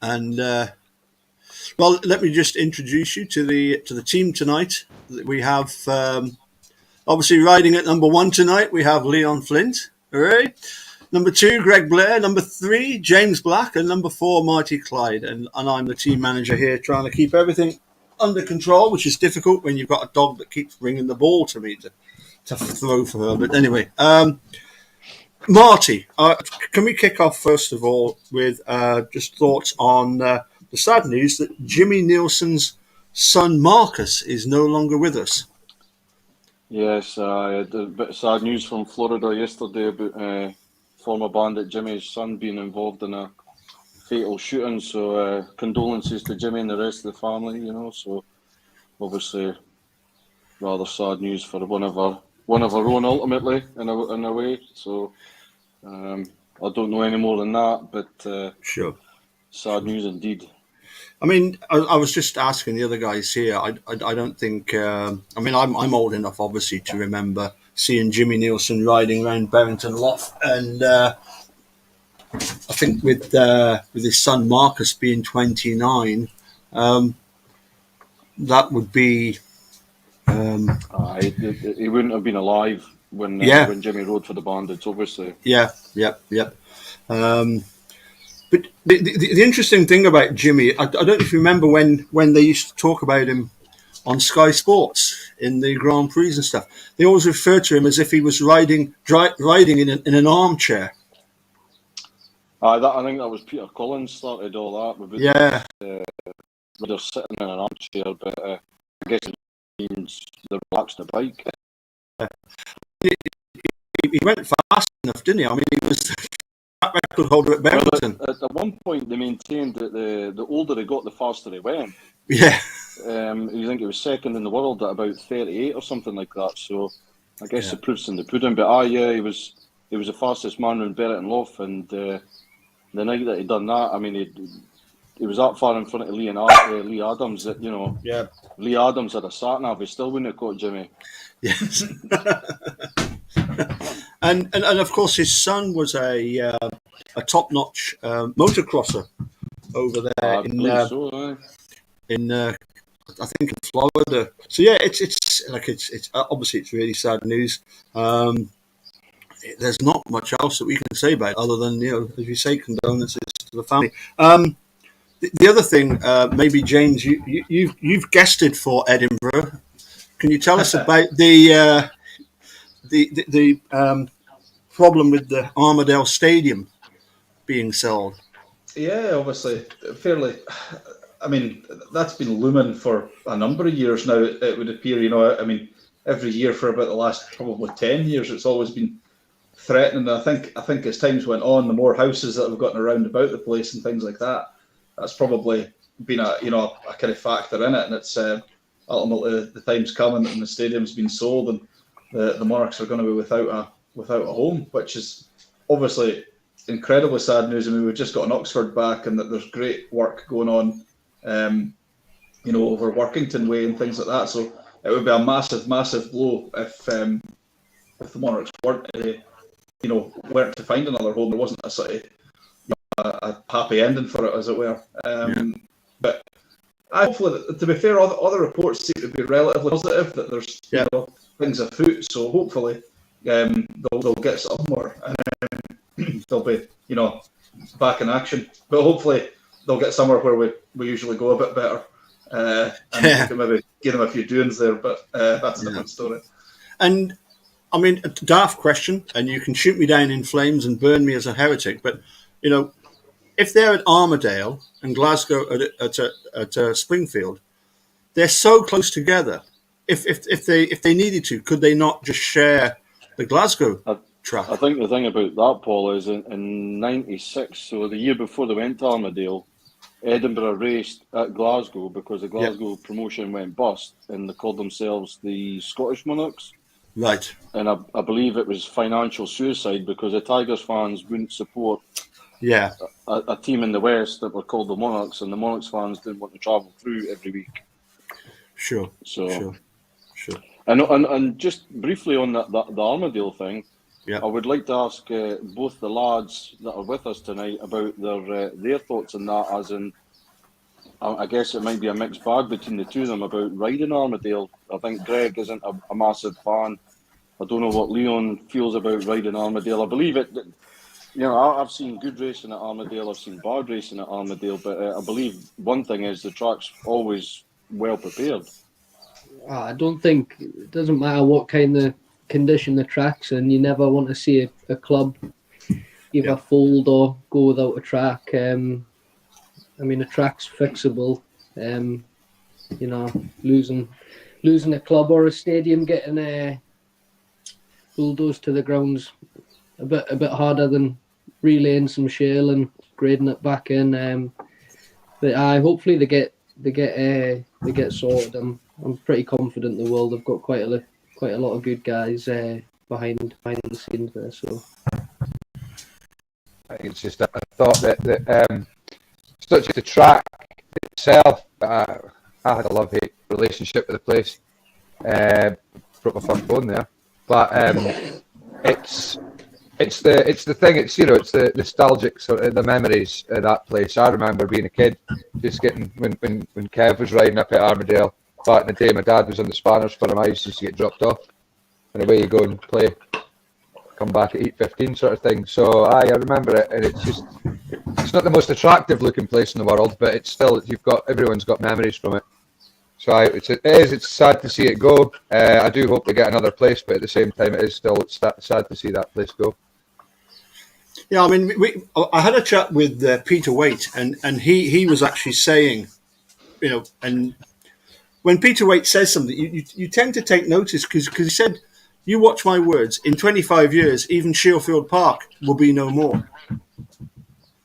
And well, let me just introduce you to the team tonight. We have obviously riding at number 1 tonight. We have Leon Flint. Hooray! Number 2, Greg Blair. Number 3, James Black, and number 4, Marty Clyde. And I'm the team manager here, trying to keep everything under control, which is difficult when you've got a dog that keeps bringing the ball to me to throw for her. But anyway, Marty, can we kick off first of all with just thoughts on the sad news that Jimmy Nielsen's son Marcus is no longer with us? Yes, I had a bit of sad news from Florida yesterday about former bandit Jimmy's son being involved in a fatal shooting. So condolences to Jimmy and the rest of the family. So obviously rather sad news for one of our own, ultimately, in a way. So I don't know any more than that, but sure, sad news indeed. I mean, I was just asking the other guys here. I don't think. I mean, I'm old enough, obviously, to remember seeing Jimmy Nielsen riding around Barrington Lough, and I think with his son Marcus being 29, that would be. He wouldn't have been alive when Jimmy rode for the Bandits, obviously. Yep. But the interesting thing about Jimmy, I don't know if you remember when they used to talk about him on Sky Sports in the Grand Prix and stuff. They always referred to him as if he was riding in an armchair. I think that was Peter Collins started all that. They're sitting in an armchair, but I guess it means they relaxed the bike. He went fast enough, didn't he? I mean, he was record holder at Barrington. Well, at one point, they maintained that the older he got, the faster he went. Yeah. You think he was second in the world at about 38 or something like that. So I guess the proof's in the pudding. But he was the fastest man around Barrington Lough, and the night that he done that, I mean, he was that far in front of Lee Adams that Lee Adams had a sat nav. He still wouldn't have caught Jimmy. Yes. And of course his son was a top-notch motocrosser over there in I think in Florida. So yeah, it's obviously it's really sad news. There's not much else that we can say about it other than, as you say, condolences to the family. The other thing, maybe James, you've guested for Edinburgh. Can you tell us about the problem with the Armadale Stadium being sold? Yeah, obviously, fairly. I mean, that's been looming for a number of years now. It would appear, I mean, every year for about the last probably 10 years, it's always been threatening. I think as times went on, the more houses that have gotten around about the place and things like that, that's probably been a kind of factor in it. And it's ultimately the time's coming and the stadium's been sold, and the Monarchs are going to be without a home, which is obviously incredibly sad news. I mean, we've just got an Oxford back, and that there's great work going on, over Workington Way and things like that. So it would be a massive, massive blow if the Monarchs weren't to find another home. There wasn't a sort of a happy ending for it, as it were. But hopefully, to be fair, other reports seem to be relatively positive, that there's things afoot. So hopefully they'll get somewhere, and they'll be back in action. But hopefully they'll get somewhere where we usually go a bit better, and we can maybe give them a few doings there. But that's a different story. And I mean, a daft question, and you can shoot me down in flames and burn me as a heretic, but if they're at Armadale and Glasgow at Springfield, they're so close together. If they needed to, could they not just share the Glasgow track? I think the thing about that, Paul, is in '96, so the year before they went to Armadale, Edinburgh raced at Glasgow because the Glasgow promotion went bust, and they called themselves the Scottish Monarchs. Right. And I believe it was financial suicide because the Tigers fans wouldn't support a team in the West that were called the Monarchs, and the Monarchs fans didn't want to travel through every week. Sure. And just briefly on the Armadale thing, Yeah. I would like to ask both the lads that are with us tonight about their thoughts on that, as in, I guess it might be a mixed bag between the two of them about riding Armadale. I think Greg isn't a massive fan. I don't know what Leon feels about riding Armadale. I believe it. I've seen good racing at Armadale. I've seen bad racing at Armadale, but I believe one thing is the track's always well prepared. I don't think it doesn't matter what kind of condition the track's in. You never want to see a club either fold or go without a track. I mean, a track's fixable. Losing a club or a stadium, getting bulldozed to the ground's a bit harder than relaying some shale and grading it back in. But hopefully they get sorted. I'm pretty confident they will. They've got quite a lot of good guys behind the scenes there. So I think it's just a thought that it's not just the track itself. I had a love-hate relationship with the place. Broke my first bone there, but it's the thing. It's it's the nostalgic sort of the memories of that place. I remember being a kid, just getting when Kev was riding up at Armadale back in the day. My dad was on the spanners for him. I used to get dropped off, and away you go and play. Come back at 8:15 sort of thing. So I remember it, and it's not the most attractive looking place in the world, but it's still everyone's got memories from it. So it's sad to see it go. I do hope they get another place, but at the same time, it's sad to see that place go. Yeah, I mean, I had a chat with Peter Waite, and he was actually saying, and when Peter Waite says something, you tend to take notice because he said, you watch my words, in 25 years, even Sheffield Park will be no more.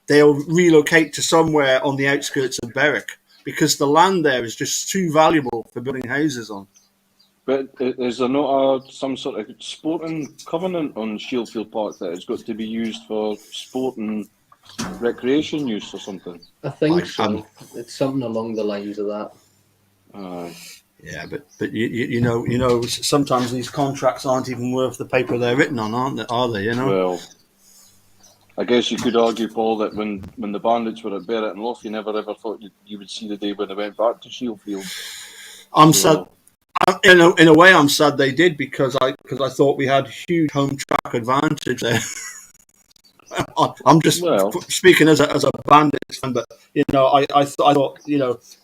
They'll relocate to somewhere on the outskirts of Berwick because the land there is just too valuable for building houses on. But is there not some sort of sporting covenant on Sheffield Park that it's got to be used for sport and recreation use or something? I think so. It's something along the lines of that. Yeah, but you know, sometimes these contracts aren't even worth the paper they're written on, aren't they? Are they? Well, I guess you could argue, Paul, that when the Bandits were at Berwick and Lough, you never ever thought you would see the day when they went back to Sheffield. I'm sad. In a way, I'm sad they did because I thought we had huge home track advantage there. I'm just speaking as a Bandits fan, but I thought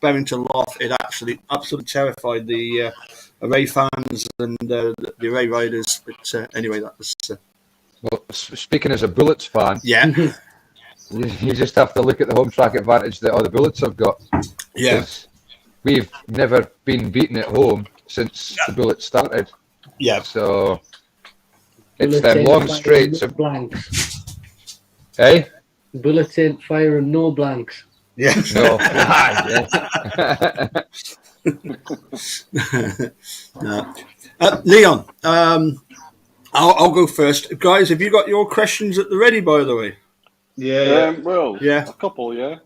Berrington Lough, it actually absolutely terrified the Array fans and the Array riders. But anyway, that was. Well, speaking as a Bullets fan, yeah, you just have to look at the home track advantage that all the Bullets have got. Yeah, we've never been beaten at home since the Bullets started. Yeah, so it's them long straights of blanks. Hey, Bullets ain't firing no blanks. Yeah, no. No. Leon, I'll go first. Guys, have you got your questions at the ready, by the way? Yeah. A couple, yeah.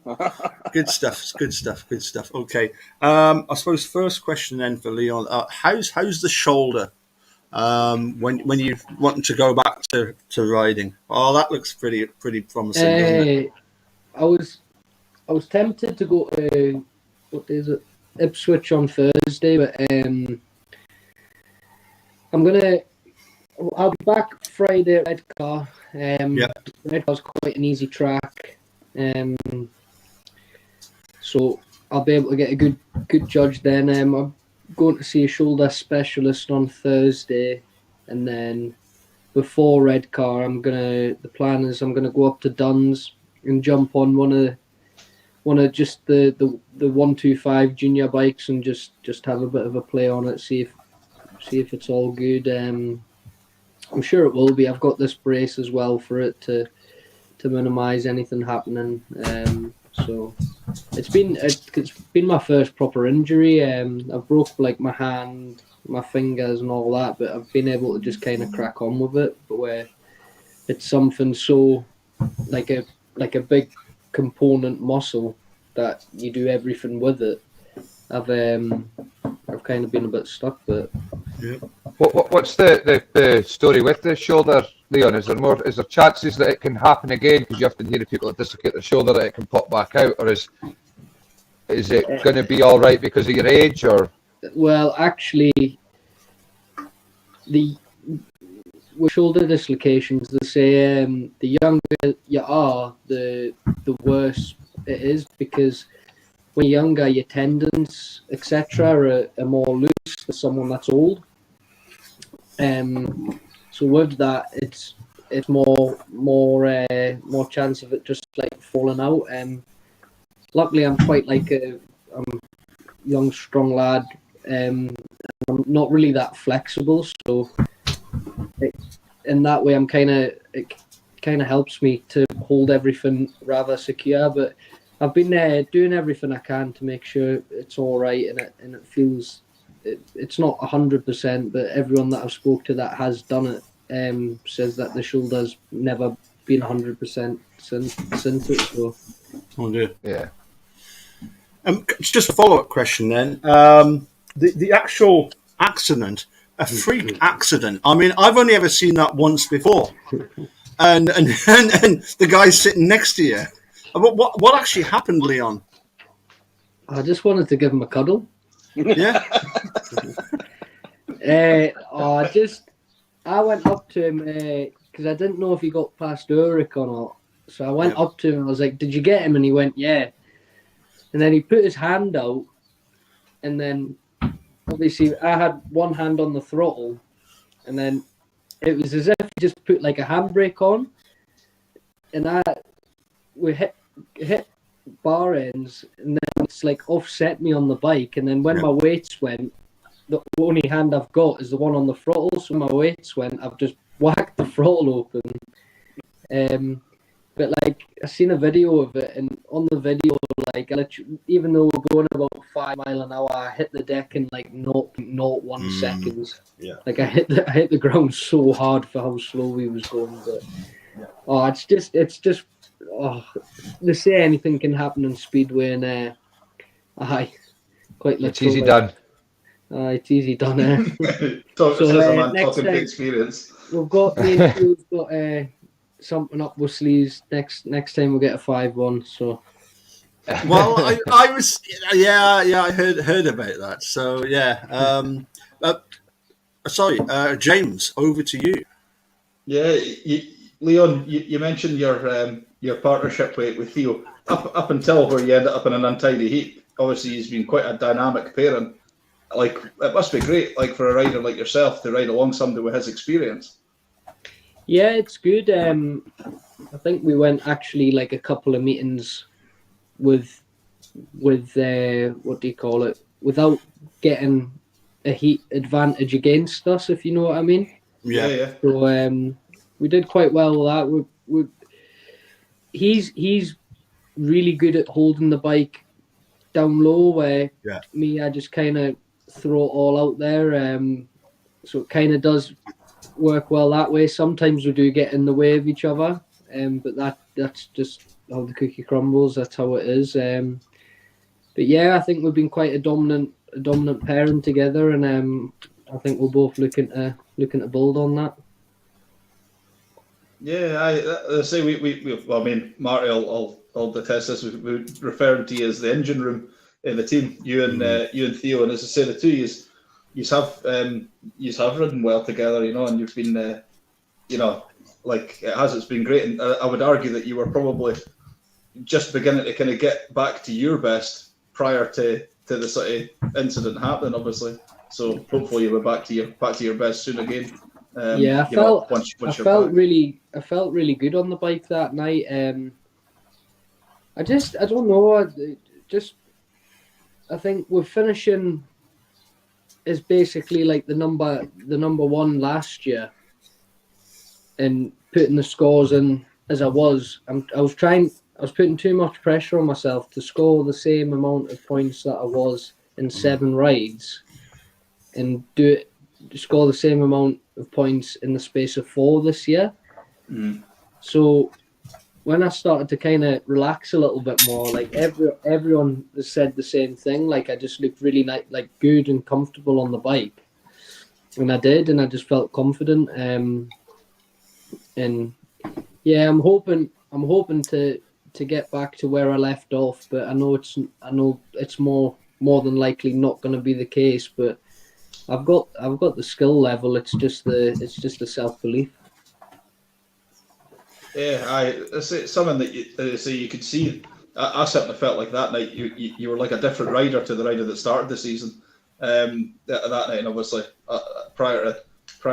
Good stuff. Okay. I suppose first question then for Leon. How's the shoulder when you wanting to go back to riding? Oh, that looks pretty promising, doesn't it? I was tempted to go to, what is it, Ipswich on Thursday, but I'll be back Friday at Redcar. Redcar's quite an easy track, so I'll be able to get a good judge then. I'm going to see a shoulder specialist on Thursday, and then before Redcar, the plan is I'm gonna go up to Duns and jump on one of just the 125 junior bikes and just have a bit of a play on it, see if it's all good. I'm sure it will be. I've got this brace as well for it to minimise anything happening. So it's been my first proper injury. I've broke like my hand, my fingers, and all that, but I've been able to just kind of crack on with it. But where it's something so like a big component muscle that you do everything with it, I've kind of been a bit stuck. But yeah. What's the story with the shoulder, Leon, is there chances that it can happen again because you often hear of people that dislocate their shoulder that it can pop back out, or is it going to be all right because of your age, or? Well, actually, with shoulder dislocations, they say the younger you are, the worse it is, because when you're younger, your tendons, etc., are more loose than someone that's old. So with that, it's more chance of it just like falling out. Luckily, I'm quite like I'm a young, strong lad. I'm not really that flexible, so in that way, it kind of helps me to hold everything rather secure. But I've been doing everything I can to make sure it's all right, and it feels it's not 100%, but everyone that I've spoke to that has done it says that the shoulder's never been 100% since it. So, Oh dear. Yeah. It's just a follow-up question then. The actual accident, a freak accident. I mean, I've only ever seen that once before, and the guy sitting next to you. What actually happened, Leon? I just wanted to give him a cuddle. Yeah. I went up to him because I didn't know if he got past Ulrich or not. So I went up to him and I was like, "Did you get him?" And he went, "Yeah." And then he put his hand out, and then obviously I had one hand on the throttle, and then it was as if he just put like a handbrake on, and we hit bar ends, and then it's like offset me on the bike, and then when my weights went, the only hand I've got is the one on the throttle, so when my weights went, I've just whacked the throttle open. But like I seen a video of it, and on the video, like even though we're going about 5 miles an hour, I hit the deck in like 0.01 seconds. Yeah. Like I hit the ground so hard for how slow we was going. But it's just they say anything can happen in Speedway, and quite literally. It's easy done. It's easy done. So says a man talking to experience. We've got something up with sleeves. Next time we'll get a 5-1. So. Well, I was I heard about that. So yeah. Sorry, James, over to you. Yeah, Leon, you mentioned your partnership with Theo up until where you ended up in an untidy heat. Obviously, he's been quite a dynamic pairing. Like it must be great, like for a rider like yourself, to ride along somebody with his experience. Yeah, it's good. I think we went actually like a couple of meetings with what do you call it, without getting a heat advantage against us, if you know what I mean. Yeah. So we did quite well with that. He's really good at holding the bike down low, where me, I just kind of throw it all out there. So it kind of does work well that way. Sometimes we do get in the way of each other, but that's just how the cookie crumbles. That's how it is. But yeah, I think we've been quite a dominant pairing together, and I think we're both looking to build on that. Yeah, I say we well, I mean, Marty, I'll detest this. We refer to you as the engine room in the team. You and Theo, and as I say, the two you have ridden well together, and you've been, like it's been great. And I would argue that you were probably just beginning to kind of get back to your best prior to the sort of incident happening, obviously. So hopefully you'll be back to your best soon again. I felt really good on the bike that night. I don't know. I think we're finishing is basically like the number one last year, and putting the scores in as I was. I was putting too much pressure on myself to score the same amount of points that I was in 7 rides, and score the same amount of points in the space of 4 this year. So when I started to kind of relax a little bit more, like everyone has said the same thing. Like I just looked really like good and comfortable on the bike, and I did, and I just felt confident. and yeah, I'm hoping to get back to where I left off, but I know it's more than likely not going to be the case. But I've got the skill level. It's just the self belief. Yeah, it's something that you could see. I certainly felt like that night. You were like a different rider to the rider that started the season. That night, and obviously prior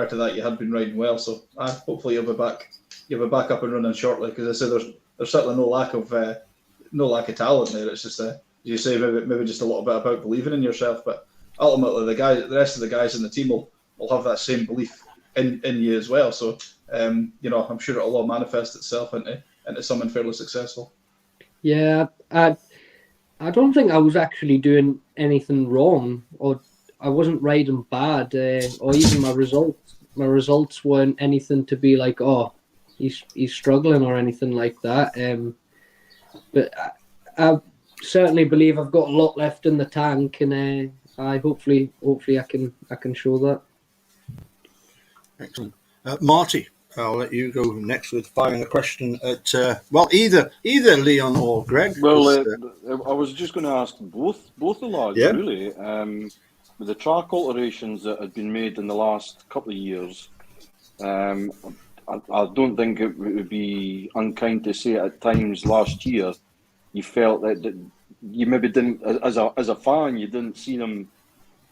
to that, you had been riding well. So hopefully you'll be back. You'll be back up and running shortly, because I say there's certainly no lack of talent there. It's just as you say, maybe just a little bit about believing in yourself. But ultimately, the rest of the guys in the team will have that same belief in you as well. So I'm sure it'll all manifest itself into something fairly successful. Yeah, I don't think I was actually doing anything wrong, or I wasn't riding bad, or even my results weren't anything to be like, oh, he's struggling or anything like that. But I certainly believe I've got a lot left in the tank, and I hopefully I can show that. Excellent. Marty, I'll let you go next with firing a question at either Leon or Greg. Well, I was just going to ask both the lads, Yeah. really. With the track alterations that had been made in the last couple of years, I don't think it would be unkind to say at times last year you felt that you maybe didn't, as a fan, you didn't see them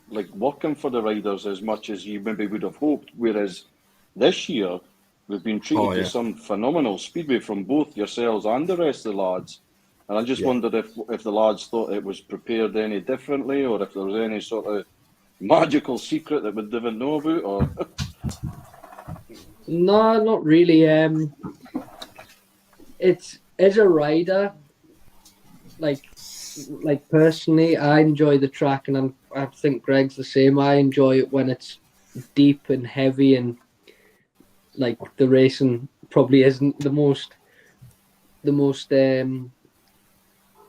like working for the riders as much as you maybe would have hoped. Whereas this year, we've been treated to some phenomenal speedway from both yourselves and the rest of the lads. And I just wondered if the lads thought it was prepared any differently, or if there was any sort of magical secret that we didn't know about, or... No, not really. It's as a rider, like personally, I enjoy the track, and I think Greg's the same. I enjoy it when it's deep and heavy, and like the racing probably isn't the most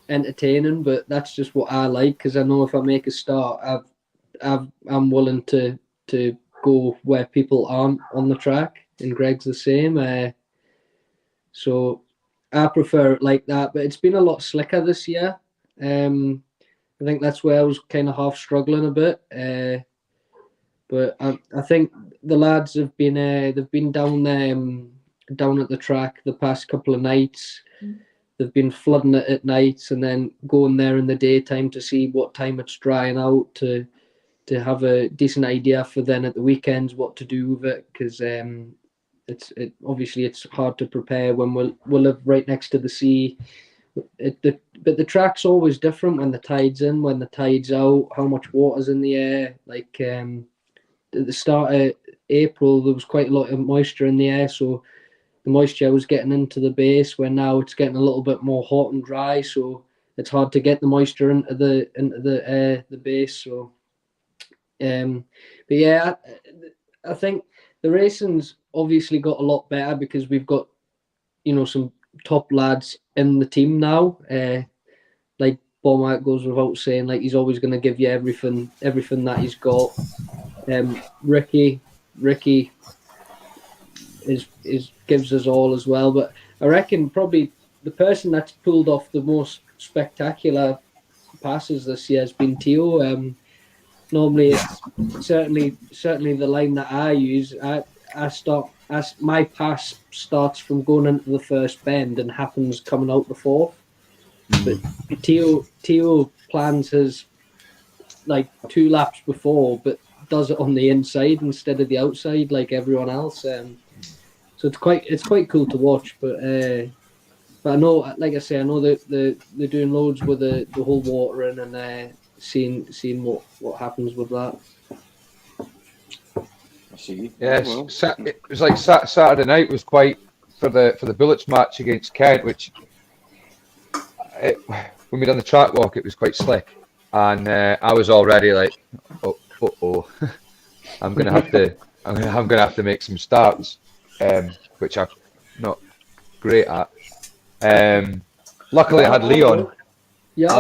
entertaining, but that's just what I like, because I know if I make a start, I'm willing to go where people aren't on the track, and Greg's the same. So I prefer it like that, but it's been a lot slicker this year. I think that's where I was kind of half struggling a bit. But I think the lads have been they've been down at the track the past couple of nights. They've been flooding it at nights and then going there in the daytime to see what time it's drying out, to have a decent idea for then at the weekends what to do with it, because obviously it's hard to prepare when we'll live right next to the sea. But the track's always different when the tide's in, when the tide's out, how much water's in the air. Like at the start of April, there was quite a lot of moisture in the air, so the moisture was getting into the base, where now it's getting a little bit more hot and dry, so it's hard to get the moisture into the base. So but yeah, I think the racing's obviously got a lot better because we've got, some top lads in the team now. Like Beaumont goes without saying, like he's always going to give you everything that he's got. Ricky is gives us all as well, but I reckon probably the person that's pulled off the most spectacular passes this year has been Teo. Normally, it's certainly the line that I use. My pass starts from going into the first bend and happens coming out the fourth. But Teo plans his like 2 laps before, but does it on the inside instead of the outside like everyone else. So it's quite cool to watch. But I know, like I say, I know that they're doing loads with the whole watering and seeing what happens with that. I see. Yes, Well. it was like Saturday night was quite for the Bullets match against Kent, which when we done the track walk, it was quite slick, and I was already like, oh, I'm gonna have to make some starts, which I'm not great at. Luckily, I had Leon. Yeah,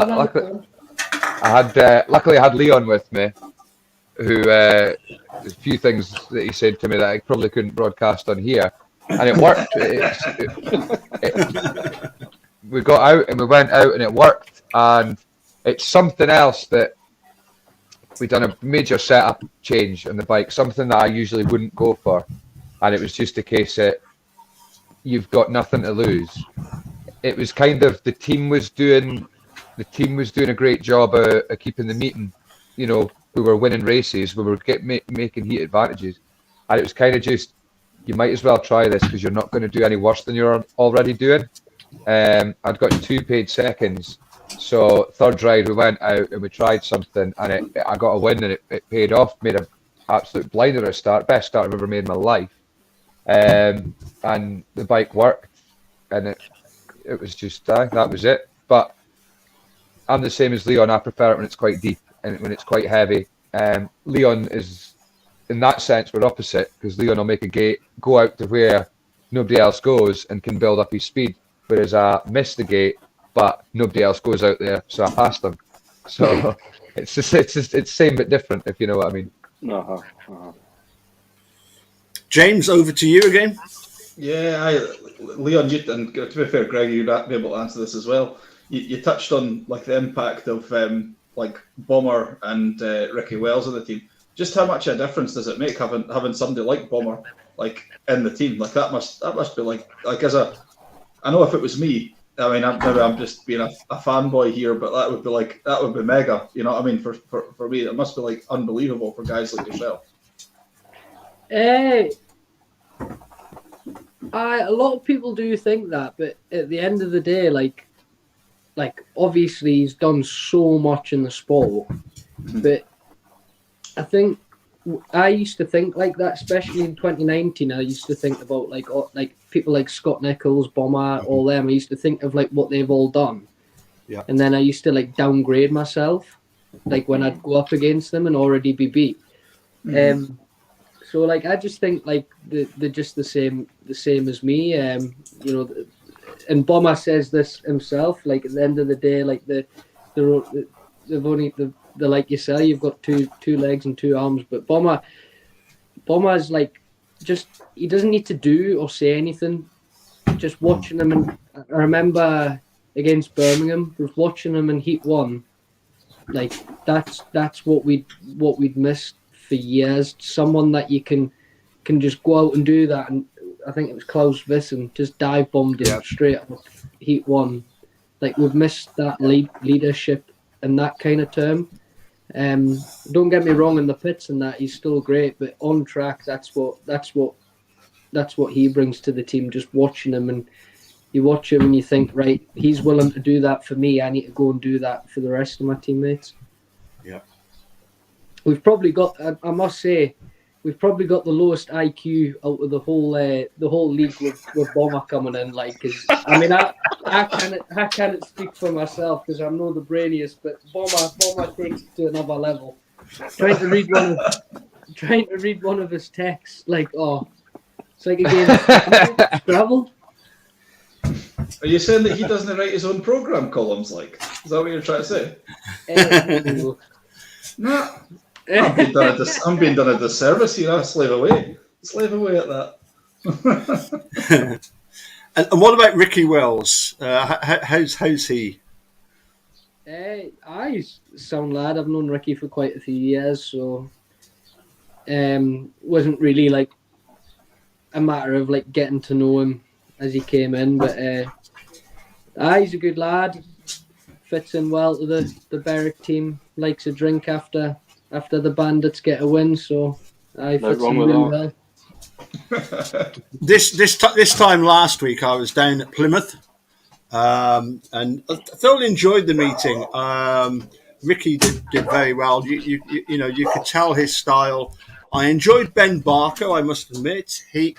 Luckily, I had Leon with me, who there's a few things that he said to me that I probably couldn't broadcast on here. and it worked. We got out and we went out and it worked, and it's something else that we done a major setup change on the bike, something that I usually wouldn't go for, and it was just a case that you've got nothing to lose. It was kind of the team was doing a great job of keeping the meeting. You know, we were winning races, we were making heat advantages, and it was kind of just, you might as well try this because you're not going to do any worse than you're already doing. I'd got 2 paid seconds, so third ride we went out and we tried something, and I got a win, and it paid off. Made an absolute blinder at start, best start I've ever made in my life, and the bike worked, and it was just that was it. But I'm the same as Leon. I prefer it when it's quite deep and when it's quite heavy. Leon is, in that sense, we're opposite, because Leon will make a gate, go out to where nobody else goes, and can build up his speed. Whereas I missed the gate, but nobody else goes out there, so I passed them. So it's same but different, if you know what I mean. James, over to you again. Yeah, Leon, and to be fair, Greg, you'd be able to answer this as well. You touched on like the impact of like Bomber and Ricky Wells in the team. Just how much a difference does it make having somebody like Bomber like in the team? Like that must be like as a, I know if it was me, I mean, I'm just being a fanboy here, but that would be mega. You know what I mean? For me, it must be like unbelievable for guys like yourself. A lot of people do think that, but at the end of the day, like obviously he's done so much in the sport, but I think I used to think like that, especially in 2019. I used to think about like people like Scott Nichols, Bomber, all them. I used to think of like what they've all done, and then I used to like downgrade myself, like when I'd go up against them and already be beat. So like I just think like they're just the same as me. You know, and Bomber says this himself. Like at the end of the day, like they've only they're like yourself. You've got two legs and 2 arms, but Bomber's like just, he doesn't need to do or say anything. Just watching him, and I remember against Birmingham, just watching him in Heat 1. Like that's what we'd missed for years. Someone that you can just go out and do that, and I think it was Klaus Wissen just dive bombed him straight up Heat 1. Like we've missed that leadership and that kind of term. Don't get me wrong, in the pits and that he's still great, but on track that's what he brings to the team. Just watching him, and you watch him and you think, right, he's willing to do that for me. I need to go and do that for the rest of my teammates. Yeah. We've probably got, I must say, we've probably got the lowest IQ out of the whole league with Bomber coming in. Like, cause, I mean, I can't speak for myself because I'm not the brainiest, but Bomber takes it to another level. Trying to read one of his texts, like, oh, it's like a game of Scrabble. Are you saying that he doesn't write his own program columns? Like, is that what you're trying to say? No. I'm being done a disservice here. I slave away at that. And what about Ricky Wells? How's he? He's a sound lad. I've known Ricky for quite a few years, so wasn't really like a matter of like getting to know him as he came in, but he's a good lad. Fits in well to the Berwick team. Likes a drink after the Bandits get a win, so I fits in really well. This time last week, I was down at Plymouth, and I thoroughly enjoyed the meeting. Ricky did very well. You know, you could tell his style. I enjoyed Ben Barker, I must admit. He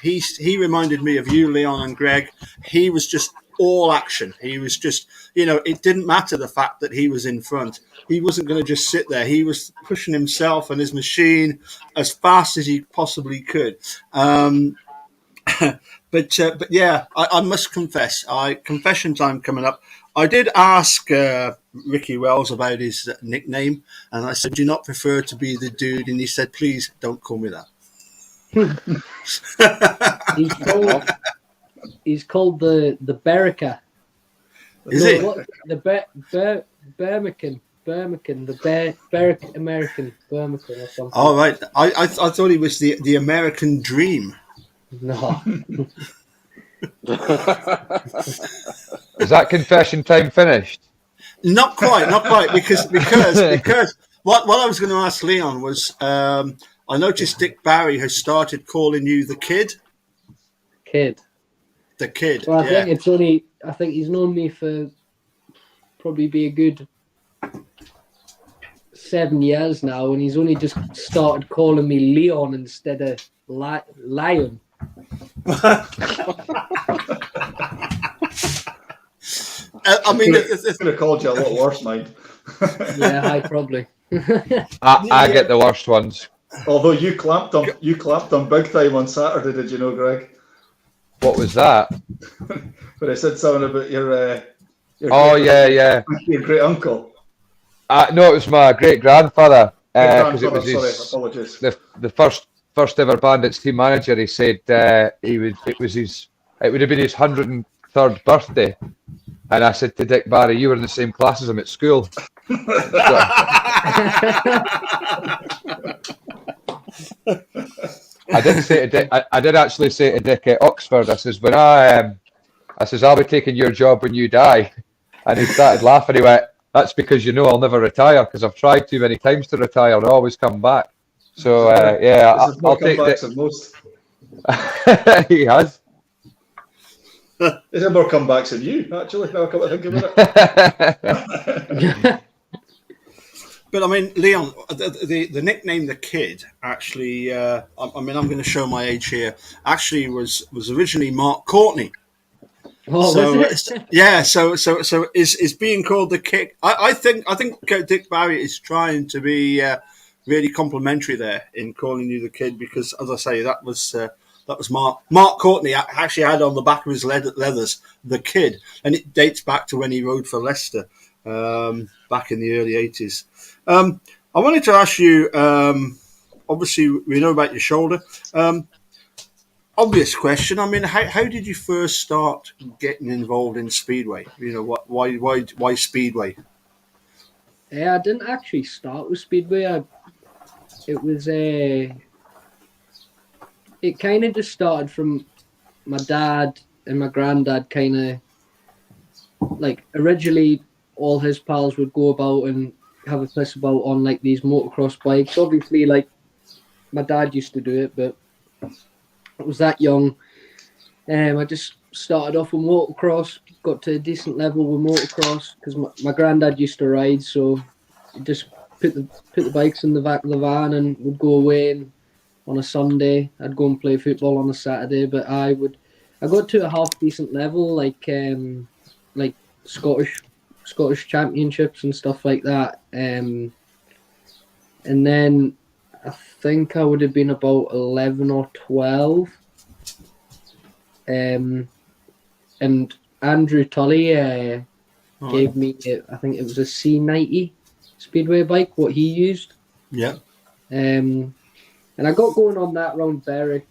reminded me of you, Leon and Greg. He was just all action. He was just, you know, it didn't matter the fact that he was in front. He wasn't going to just sit there. He was pushing himself and his machine as fast as he possibly could. But yeah, I must confess, confession time coming up. I did ask Ricky Wells about his nickname, and I said, do you not prefer to be the dude? And he said, please don't call me that. He's called the Berica. Is it? The Birmingham, the Beric American Birmingham or something. All right. I thought he was the American Dream. No. Is that confession time finished? Not quite, because what I was going to ask Leon was, I noticed Dick Barry has started calling you the Kid. The Kid. Well, I think he's known me for probably be a good 7 years now, and he's only just started calling me Leon instead of Lion. I mean, I could have called you a lot worse, mate. Yeah, I probably. I get the worst ones. Although you clamped on big time on Saturday, did you know, Greg? What was that? But I said something about your great uncle. No, it was my great grandfather. Because it Grandfather, was apologies. the first ever Bandits team manager. He said it would have been his 103rd birthday, and I said to Dick Barry, "You were in the same class as him at school." I did say to Dick, I did actually say to Dick at Oxford, I says, when I says, I'll be taking your job when you die. And he started laughing. He went, that's because you know I'll never retire, because I've tried too many times to retire and I always come back. So I'll take Dick. Most. He has. Is there more comebacks than you, actually? Now I come to think about it. but I mean, Leon, the nickname the Kid actually. I mean, I'm going to show my age here. Actually, was originally Mark Courtney. Oh, So was it? yeah, so is being called the Kick. I think Dick Barry is trying to be really complimentary there in calling you the Kid, because, as I say, that was Mark Courtney actually had on the back of his leathers the Kid, and it dates back to when he rode for Leicester back in the early 80s. I wanted to ask you. Obviously, we know about your shoulder. Obvious question. I mean, how did you first start getting involved in Speedway? You know, why Speedway? Yeah, I didn't actually start with Speedway. It kind of just started from my dad and my granddad. Kind of like originally, all his pals would go about and have a piss about on like these motocross bikes. Obviously, like my dad used to do it, but I was that young. I just started off with motocross, got to a decent level with motocross because my granddad used to ride, so just put the bikes in the back of the van and would go away. And on a Sunday, I'd go and play football on a Saturday. But I got to a half decent level, like Scottish championships and stuff like that. And then I think I would have been about 11 or 12. And Andrew Tully gave me, I think it was a C90 Speedway bike, what he used. Yeah. And I got going on that round Berwick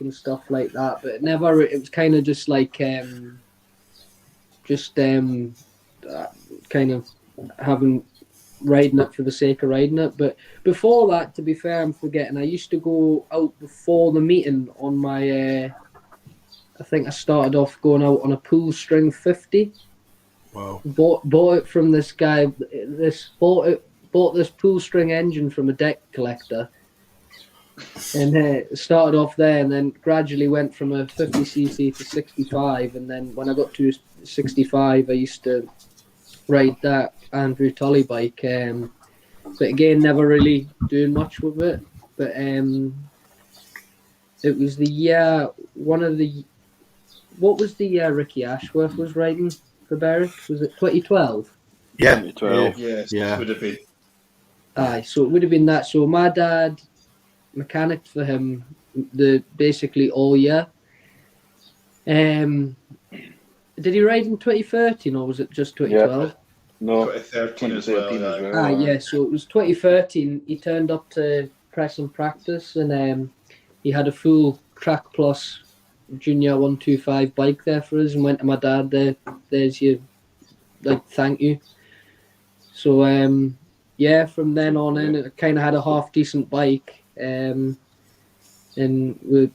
and stuff like that, but it was kind of just like, kind of riding it for the sake of riding it. But before that, to be fair, I'm forgetting, I used to go out before the meeting on my, I think I started off going out on a pull string 50. Wow. Bought it from this guy, bought this pull string engine from a deck collector. And started off there, and then gradually went from a 50cc to 65. And then when I got to 65, I used to ride that Andrew Tully bike. But again, never really doing much with it. But it was the year, what was the year Ricky Ashworth was riding for Berwick? Was it 2012? Yeah. 2012. Yes, Yeah. would have been. Aye, so it would have been that. So my dad mechanicked for him basically all year. Did he ride in 2013 or was it just 2012? Yeah. No, 2013 as 2013 well. as well. Yeah, so it was 2013. He turned up to press and practice, and he had a full Track Plus Junior 125 bike there for us, and went to my dad. There's your thank you. So yeah, from then on in, I kind of had a half decent bike, and we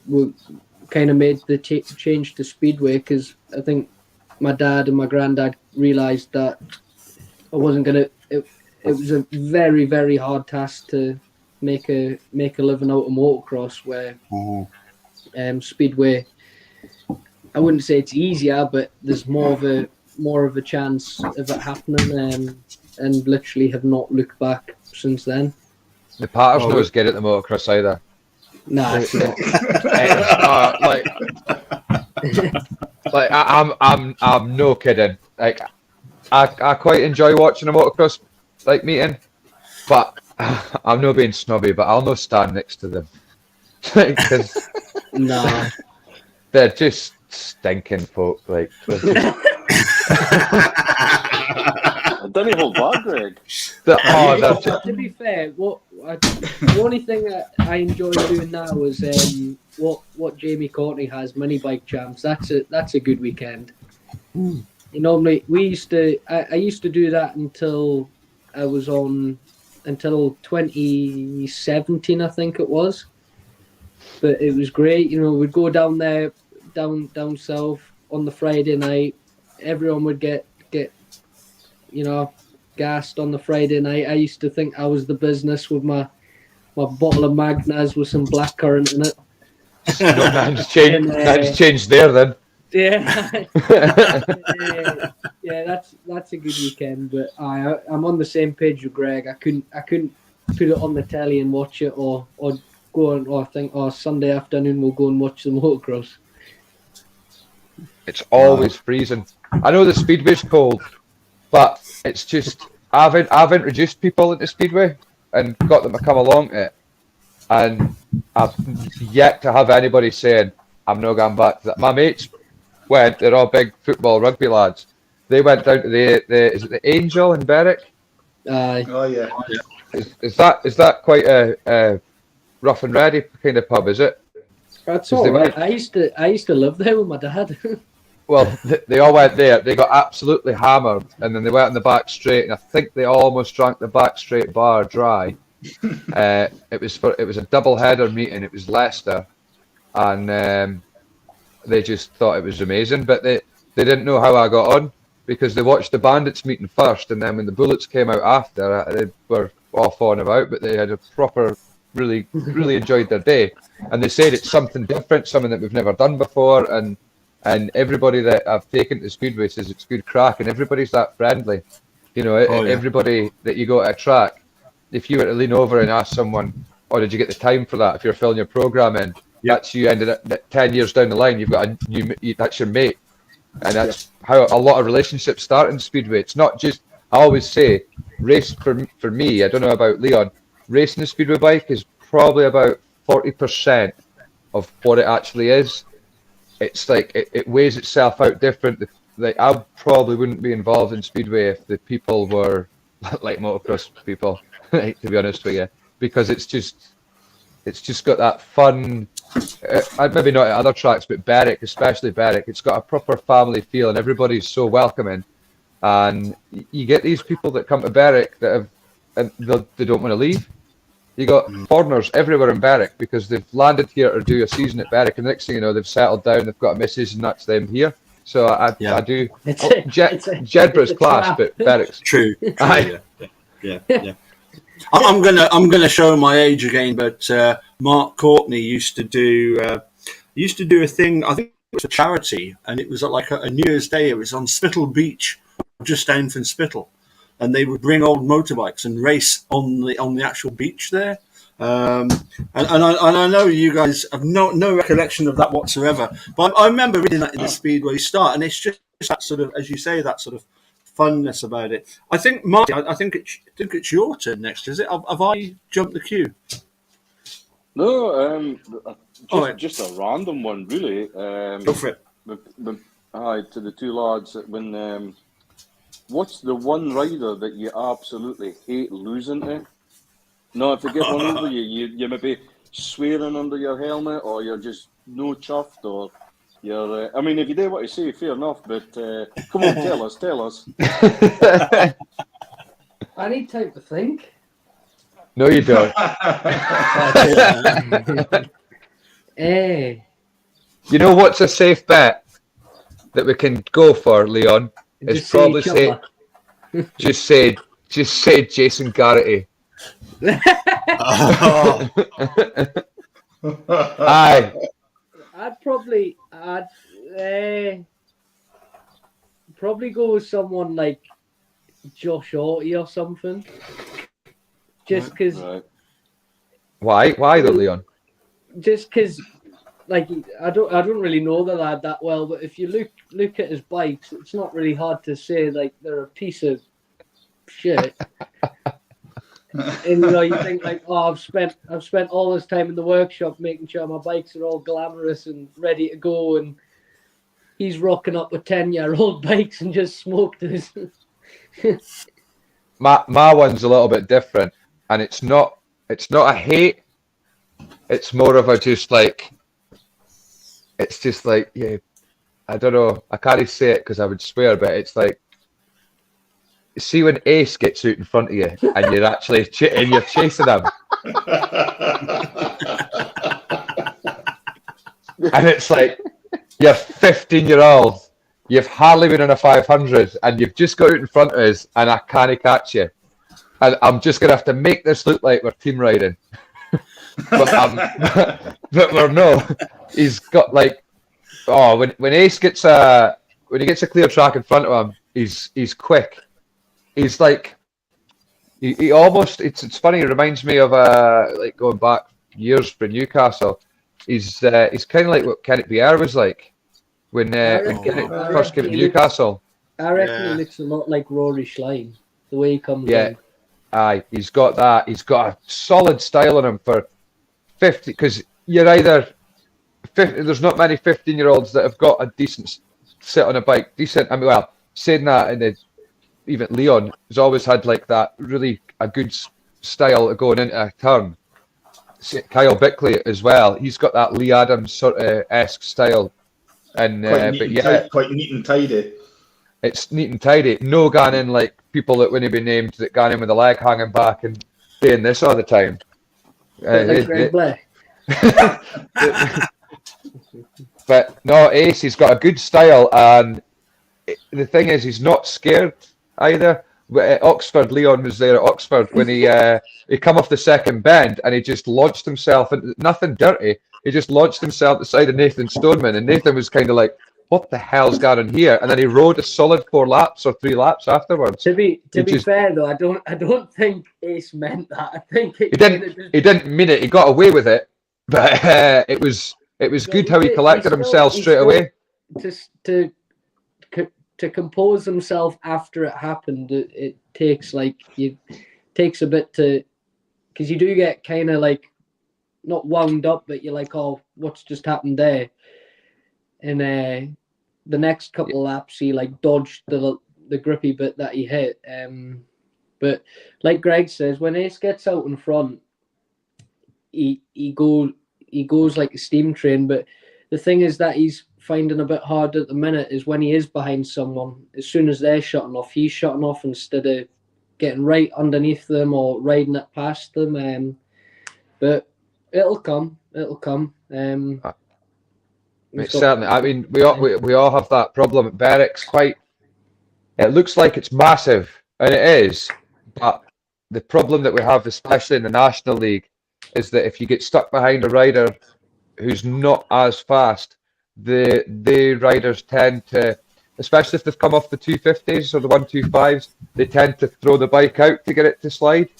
kind of made the change to Speedway because I think my dad and my granddad realised that I wasn't gonna. It was a very, very hard task to make a living out of motocross, where Speedway, I wouldn't say it's easier, but there's more of a chance of it happening, and literally have not looked back since then. The patter's not as good at the motocross either. Nah, it's not. I'm no kidding. Like, I quite enjoy watching a motocross meeting, but I'm not being snobby, but I'll not stand next to them because Nah. they're just stinking folk. Like, I didn't hold back, Greg. To be fair, the only thing that I enjoy doing now is what Jamie Courtney has, mini bike champs. That's a good weekend. Normally I used to do that until 2017, I think it was. But it was great. We'd go down there, down south on the Friday night. Everyone would get gassed on the Friday night. I used to think I was the business with my bottle of Magners with some blackcurrant in it. Nothing's changed there then. Yeah, yeah, that's a good weekend. But I'm on the same page with Greg. I couldn't put it on the telly and watch it, or go on, or think, Sunday afternoon we'll go and watch the motocross. It's always freezing. I know the Speedway's cold, but it's just I've introduced people into Speedway and got them to come along to it, and I've yet to have anybody saying I'm not going back to that. My mates went; they're all big football, rugby lads. They went down to is it the Angel in Berwick? Oh yeah. Is that quite a rough and ready kind of pub? Is it? That's all right. I used to live there with my dad. Well, they all went there. They got absolutely hammered, and then they went on the back straight, and I think they almost drank the back straight bar dry. It was a double header meeting. It was Leicester, and they just thought it was amazing. But they didn't know how I got on because they watched the Bandits meeting first, and then when the Bullets came out after, they were off on about. But they had a proper, really enjoyed their day, and they said it's something different, something that we've never done before, and everybody that I've taken to Speedway says it's good crack, and everybody's that friendly. Everybody that you go to a track, if you were to lean over and ask someone, "Oh, did you get the time for that?" If you're filling your program in, that's you ended up 10 years down the line. You've got that's your mate, and that's how a lot of relationships start in Speedway. It's not just. I always say, race for me. I don't know about Leon. Racing a Speedway bike is probably about 40% of what it actually is. It's like it weighs itself out different. Like I probably wouldn't be involved in Speedway if the people were like motocross people, to be honest with you, because it's just got that fun. Maybe not at other tracks, but Berwick, especially Berwick, it's got a proper family feel, and everybody's so welcoming. And you get these people that come to Berwick that they don't want to leave. You got foreigners everywhere in Berwick because they've landed here to do a season at Berwick, and the next thing you know, they've settled down, they've got a missus, and that's them here. So I do. Jedburgh's class, but Berwick's true. Yeah. I'm gonna show my age again, but Mark Courtney used to do a thing. I think it was a charity, and it was like a New Year's Day. It was on Spittal Beach, just down from Spittal. And they would bring old motorbikes and race on the actual beach there. And I know you guys have no recollection of that whatsoever. But I remember reading that in the Speedway start, and it's just that sort of, as you say, that sort of funness about it. I think, Marty, I think it's your turn next, is it? Have I jumped the queue? No, just a random one, really. Go for it. To the two lads when. What's the one rider that you absolutely hate losing to? No, if they get one over you maybe swearing under your helmet, or you're just no chuffed, or you're. I mean, if you do what you say, fair enough. But come on, tell us. I need time to think. No, you don't. You know what's a safe bet that we can go for, Leon? Is Just probably say say, just say Jason Garrity. Oh, Aye. I'd probably go with someone like Josh Orty or something. Just because. Right. Why though, Leon? Just because, like, I don't really know the lad that well, but if you look at his bikes, it's not really hard to say like they're a piece of shit. And you think like, oh, I've spent all this time in the workshop making sure my bikes are all glamorous and ready to go, and he's rocking up with 10-year-old bikes and just smoked us. My one's a little bit different, and it's not a hate. It's more of a just like. It's just like, yeah, I don't know. I can't say it because I would swear, but it's like, see when Ace gets out in front of you and you're actually you're chasing him, and it's like you're 15-year-old, you've hardly been on a 500, and you've just got out in front of us, and I can't catch you, and I'm just gonna have to make this look like we're team riding. but we're no. He's got like, when Ace gets when he gets a clear track in front of him, he's quick. He's like, he almost. It's funny. It reminds me of like going back years for Newcastle. He's kind of like what Kenneth Pierre was like when Kenneth first came to Newcastle. I reckon he looks a lot like Rory Schlein, the way he comes in. Aye, he's got that. He's got a solid style on him for 50. Because you're either 50, there's not many 15-year-olds that have got a decent sit on a bike. Decent. I mean, well, saying that, and even Leon has always had like that really a good style of going into a turn. Kyle Bickley as well. He's got that Lee Adams sort of esque style, and quite neat and tidy. It's neat and tidy. No going in like people that wouldn't be named that going in with a leg hanging back and doing this all the time. Like Greg Blair. But no, Ace, he's got a good style, and the thing is, he's not scared either. At Oxford, Leon was there at Oxford when he come off the second bend and he just launched himself, and nothing dirty. He just launched himself at the side of Nathan Stoneman, and Nathan was kind of like, "What the hell's going on here?" And then he rode a solid 4 laps or 3 laps afterwards. To be fair though, I don't think Ace meant that. I think he didn't mean it. He got away with it, but it was good how he collected himself straight away. To compose himself after it happened, it takes a bit to, because you do get kind of like not wound up, but you're like, oh, what's just happened there? And the next couple of laps, he like dodged the grippy bit that he hit. But like Greg says, when Ace gets out in front, he goes like a steam train. But the thing is that he's finding a bit hard at the minute is when he is behind someone. As soon as they're shutting off, he's shutting off instead of getting right underneath them or riding it past them. But it'll come. Certainly. I mean, we all have that problem at Berwick's. It looks like it's massive, and it is. But the problem that we have, especially in the National League, is that if you get stuck behind a rider who's not as fast, the riders tend to, especially if they've come off the 250s or the 125s, they tend to throw the bike out to get it to slide.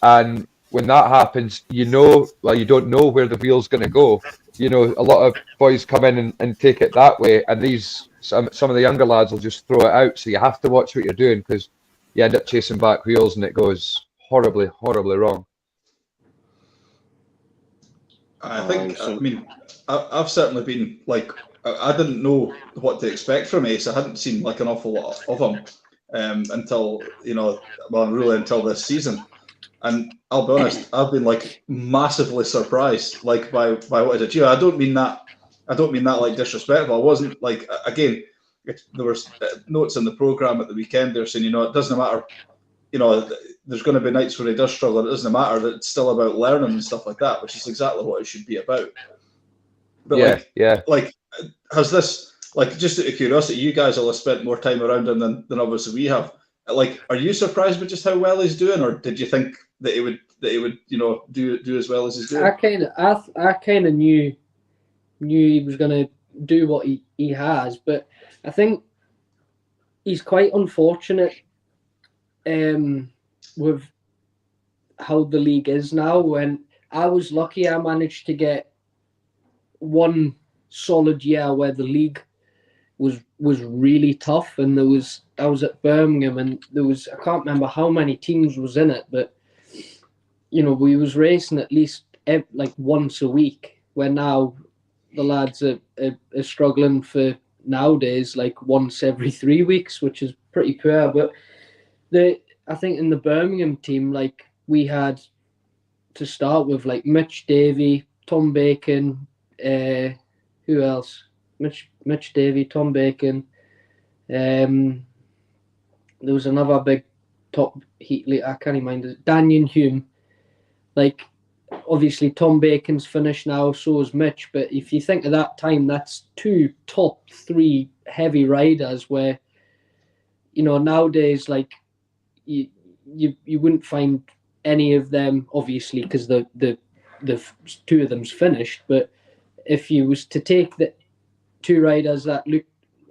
And when that happens, you don't know where the wheel's going to go. A lot of boys come in and take it that way, and some of the younger lads will just throw it out. So you have to watch what you're doing, because you end up chasing back wheels and it goes horribly, horribly wrong. I've certainly been like, I didn't know what to expect from Ace. I hadn't seen like an awful lot of him until until this season. And I'll be honest, I've been like massively surprised, like by what is achieved. I don't mean that like disrespectful. I wasn't like again. There were notes in the program at the weekend. They're saying, it doesn't matter. There's going to be nights where he does struggle. It doesn't matter. That it's still about learning and stuff like that, which is exactly what it should be about. But like, has this, like, just out of curiosity, you guys will have spent more time around him than obviously we have. Like, are you surprised with just how well he's doing, or did you think that he would do as well as he's doing? I kind of knew he was going to do what he has, but I think he's quite unfortunate with how the league is now. When I was lucky, I managed to get one solid year where the league was really tough, and I was at Birmingham, and I can't remember how many teams was in it, but we was racing at least like once a week, where now the lads are struggling for nowadays like once every 3 weeks, which is pretty poor. But I think in the Birmingham team, like, we had to start with like Mitch Davey, Tom Bacon, who else? Mitch Davey, Tom Bacon. There was another big top heat leader, I can't remember, Daniel Hume. Like, obviously Tom Bacon's finished now, so is Mitch. But if you think of that time, that's 2 top 3 heavy riders where, nowadays, like, you wouldn't find any of them, obviously, because the 2 of them's finished. But if you was to take the 2 riders that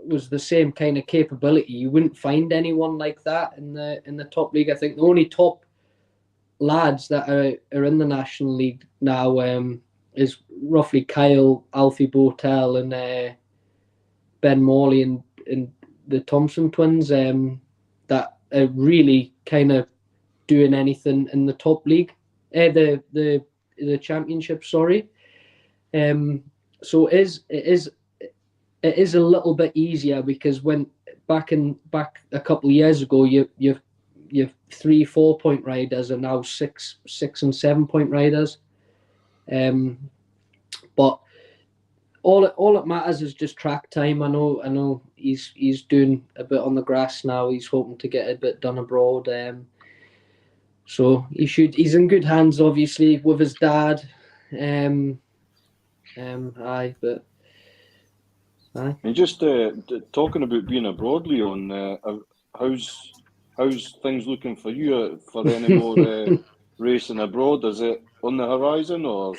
was the same kind of capability, you wouldn't find anyone like that in the top league. I think the only top lads that are in the National League now is roughly Kyle, Alfie Botel, and Ben Morley and the Thompson twins that are really kind of doing anything in the top league, the championship. Sorry. So it is a little bit easier, because when back a couple of years ago, your 3-4 point riders are now 6 and 7 point riders. But all it matters is just track time. I know he's doing a bit on the grass now. He's hoping to get a bit done abroad. So he's in good hands, obviously, with his dad. And just talking about being abroad, Leon, how's things looking for you for any more racing abroad? Is it on the horizon, or?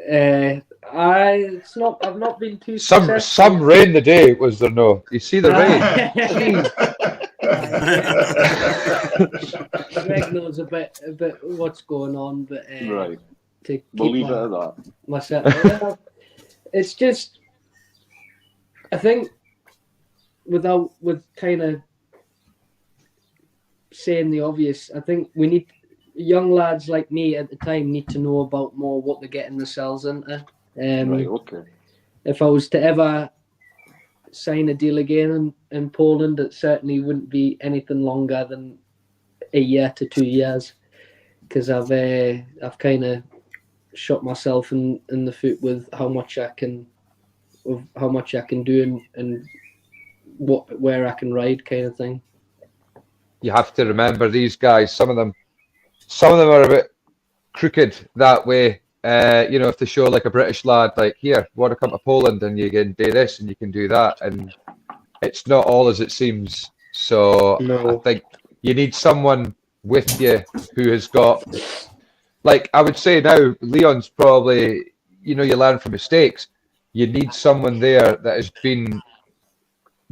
It's not. I've not been too successful. Some rain the day, was there no? You see the rain. Greg knows a bit what's going on, but right. We'll leave it at that. Myself, it's just, I think, with kind of saying the obvious, I think we need young lads like me at the time need to know about more what they're getting themselves into. Right. Okay. If I was to ever sign a deal again in Poland, it certainly wouldn't be anything longer than a year to 2 years, because I've kind of shot myself in the foot with how much I can do and where I can ride, kind of thing. You have to remember these guys. Some of them are a bit crooked that way. If they show like a British lad, like, here, want to come to Poland and you can do this and you can do that, and it's not all as it seems. So no. I think you need someone with you who has got, like, I would say now, Leon's probably, you learn from mistakes. You need someone there that has been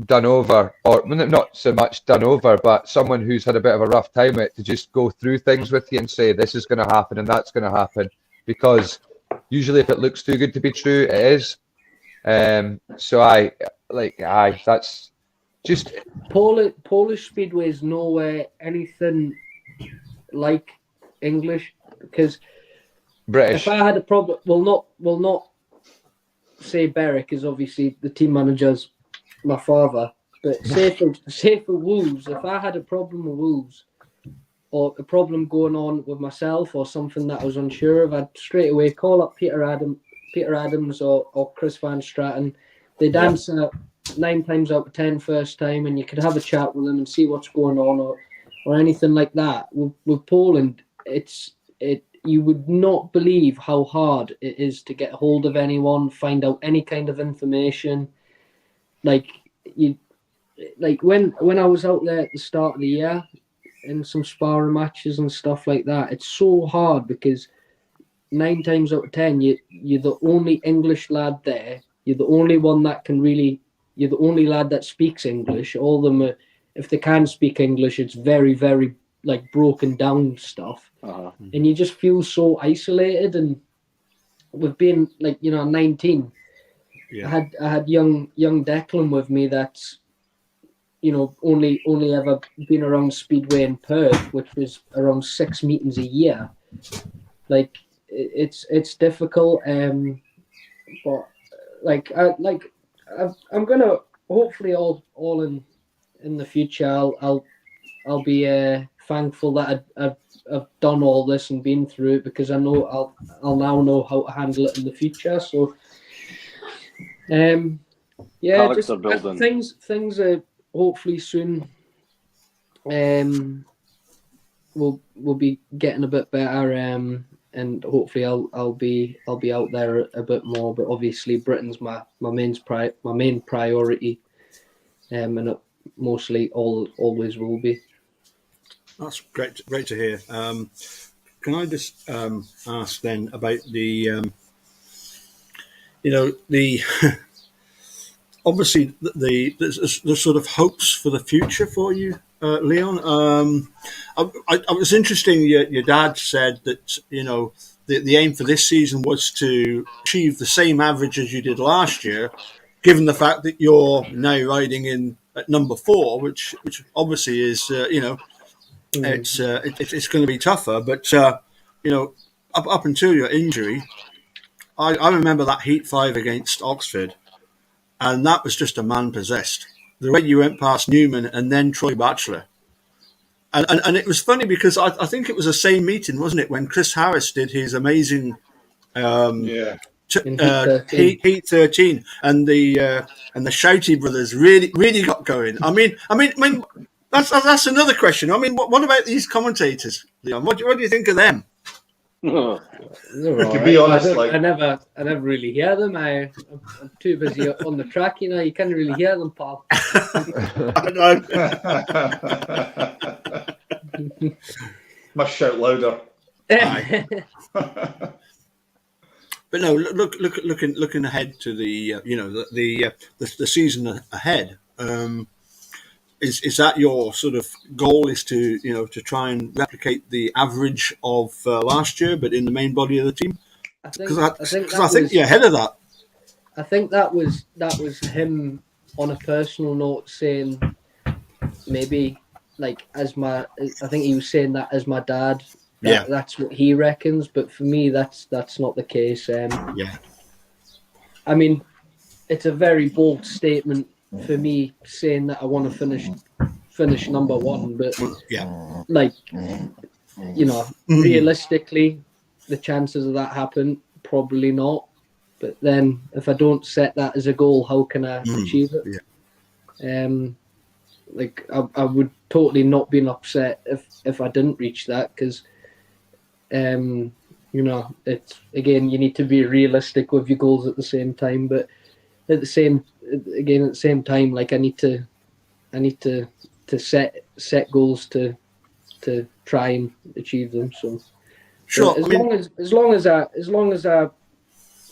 done over, or not so much done over, but someone who's had a bit of a rough time with it, to just go through things with you and say, this is going to happen and that's going to happen. Because usually if it looks too good to be true, it is. So that's just... Polish Speedway is nowhere anything like English, because British. If I had a problem, will not say Berwick, is obviously the team manager's my father, But say for Wolves, if I had a problem with Wolves or a problem going on with myself or something that I was unsure of, I'd straight away call up Peter Adams or Chris Van Straten. They'd answer 9 times out of 10 first time, and you could have a chat with them and see what's going on or anything like that. With Poland, you would not believe how hard it is to get hold of anyone, find out any kind of information. Like when I was out there at the start of the year in some sparring matches and stuff like that, it's so hard because 9 times out of 10 you're the only English lad there. You're the only one that you're the only lad that speaks English. All of them if they can speak English, it's very, very like broken down stuff. And you just feel so isolated. And with being 19, I had young Declan with me that's only ever been around Speedway in Perth, which was around 6 meetings a year. Like it's difficult, but I'm gonna hopefully all in the future I'll be thankful that I've done all this and been through it, because I know I'll now know how to handle it in the future. So Character building. Things are hopefully soon we'll be getting a bit better, and hopefully I'll be out there a bit more. But obviously Britain's my main priority, and it mostly always will be. That's great to hear. Can I just ask then about the obviously the sort of hopes for the future for you, Leon? I was interesting. Your dad said that the aim for this season was to achieve the same average as you did last year, given the fact that you're now riding in at number 4, which obviously is it's going to be tougher. But up until your injury, I remember that Heat 5 against Oxford. And that was just a man possessed. The way you went past Newman and then Troy Batchelor. And it was funny because I think it was the same meeting, wasn't it, when Chris Harris did his amazing Heat 13 and the Shouty brothers really got going. I mean that's another question. I mean, what about these commentators, Leon? What do you think of them? To be honest, I never really hear them. I'm too busy on the track. You can't really hear them, pal. Must shout louder. But no, looking ahead to the season ahead. Is that your sort of goal? Is to to try and replicate the average of last year, but in the main body of the team? Because I think you're ahead of that. I think that was him on a personal note saying maybe I think he was saying that as my dad. That's what he reckons. But for me, that's not the case. I mean, it's a very bold statement for me saying that I want to finish number 1, but realistically, the chances of that happen, probably not. But then if I don't set that as a goal, how can I achieve it? I would totally not be upset if I didn't reach that, because it's, again, you need to be realistic with your goals at the same time, but at the same time, I need to set goals to try and achieve them. So sure, as long as I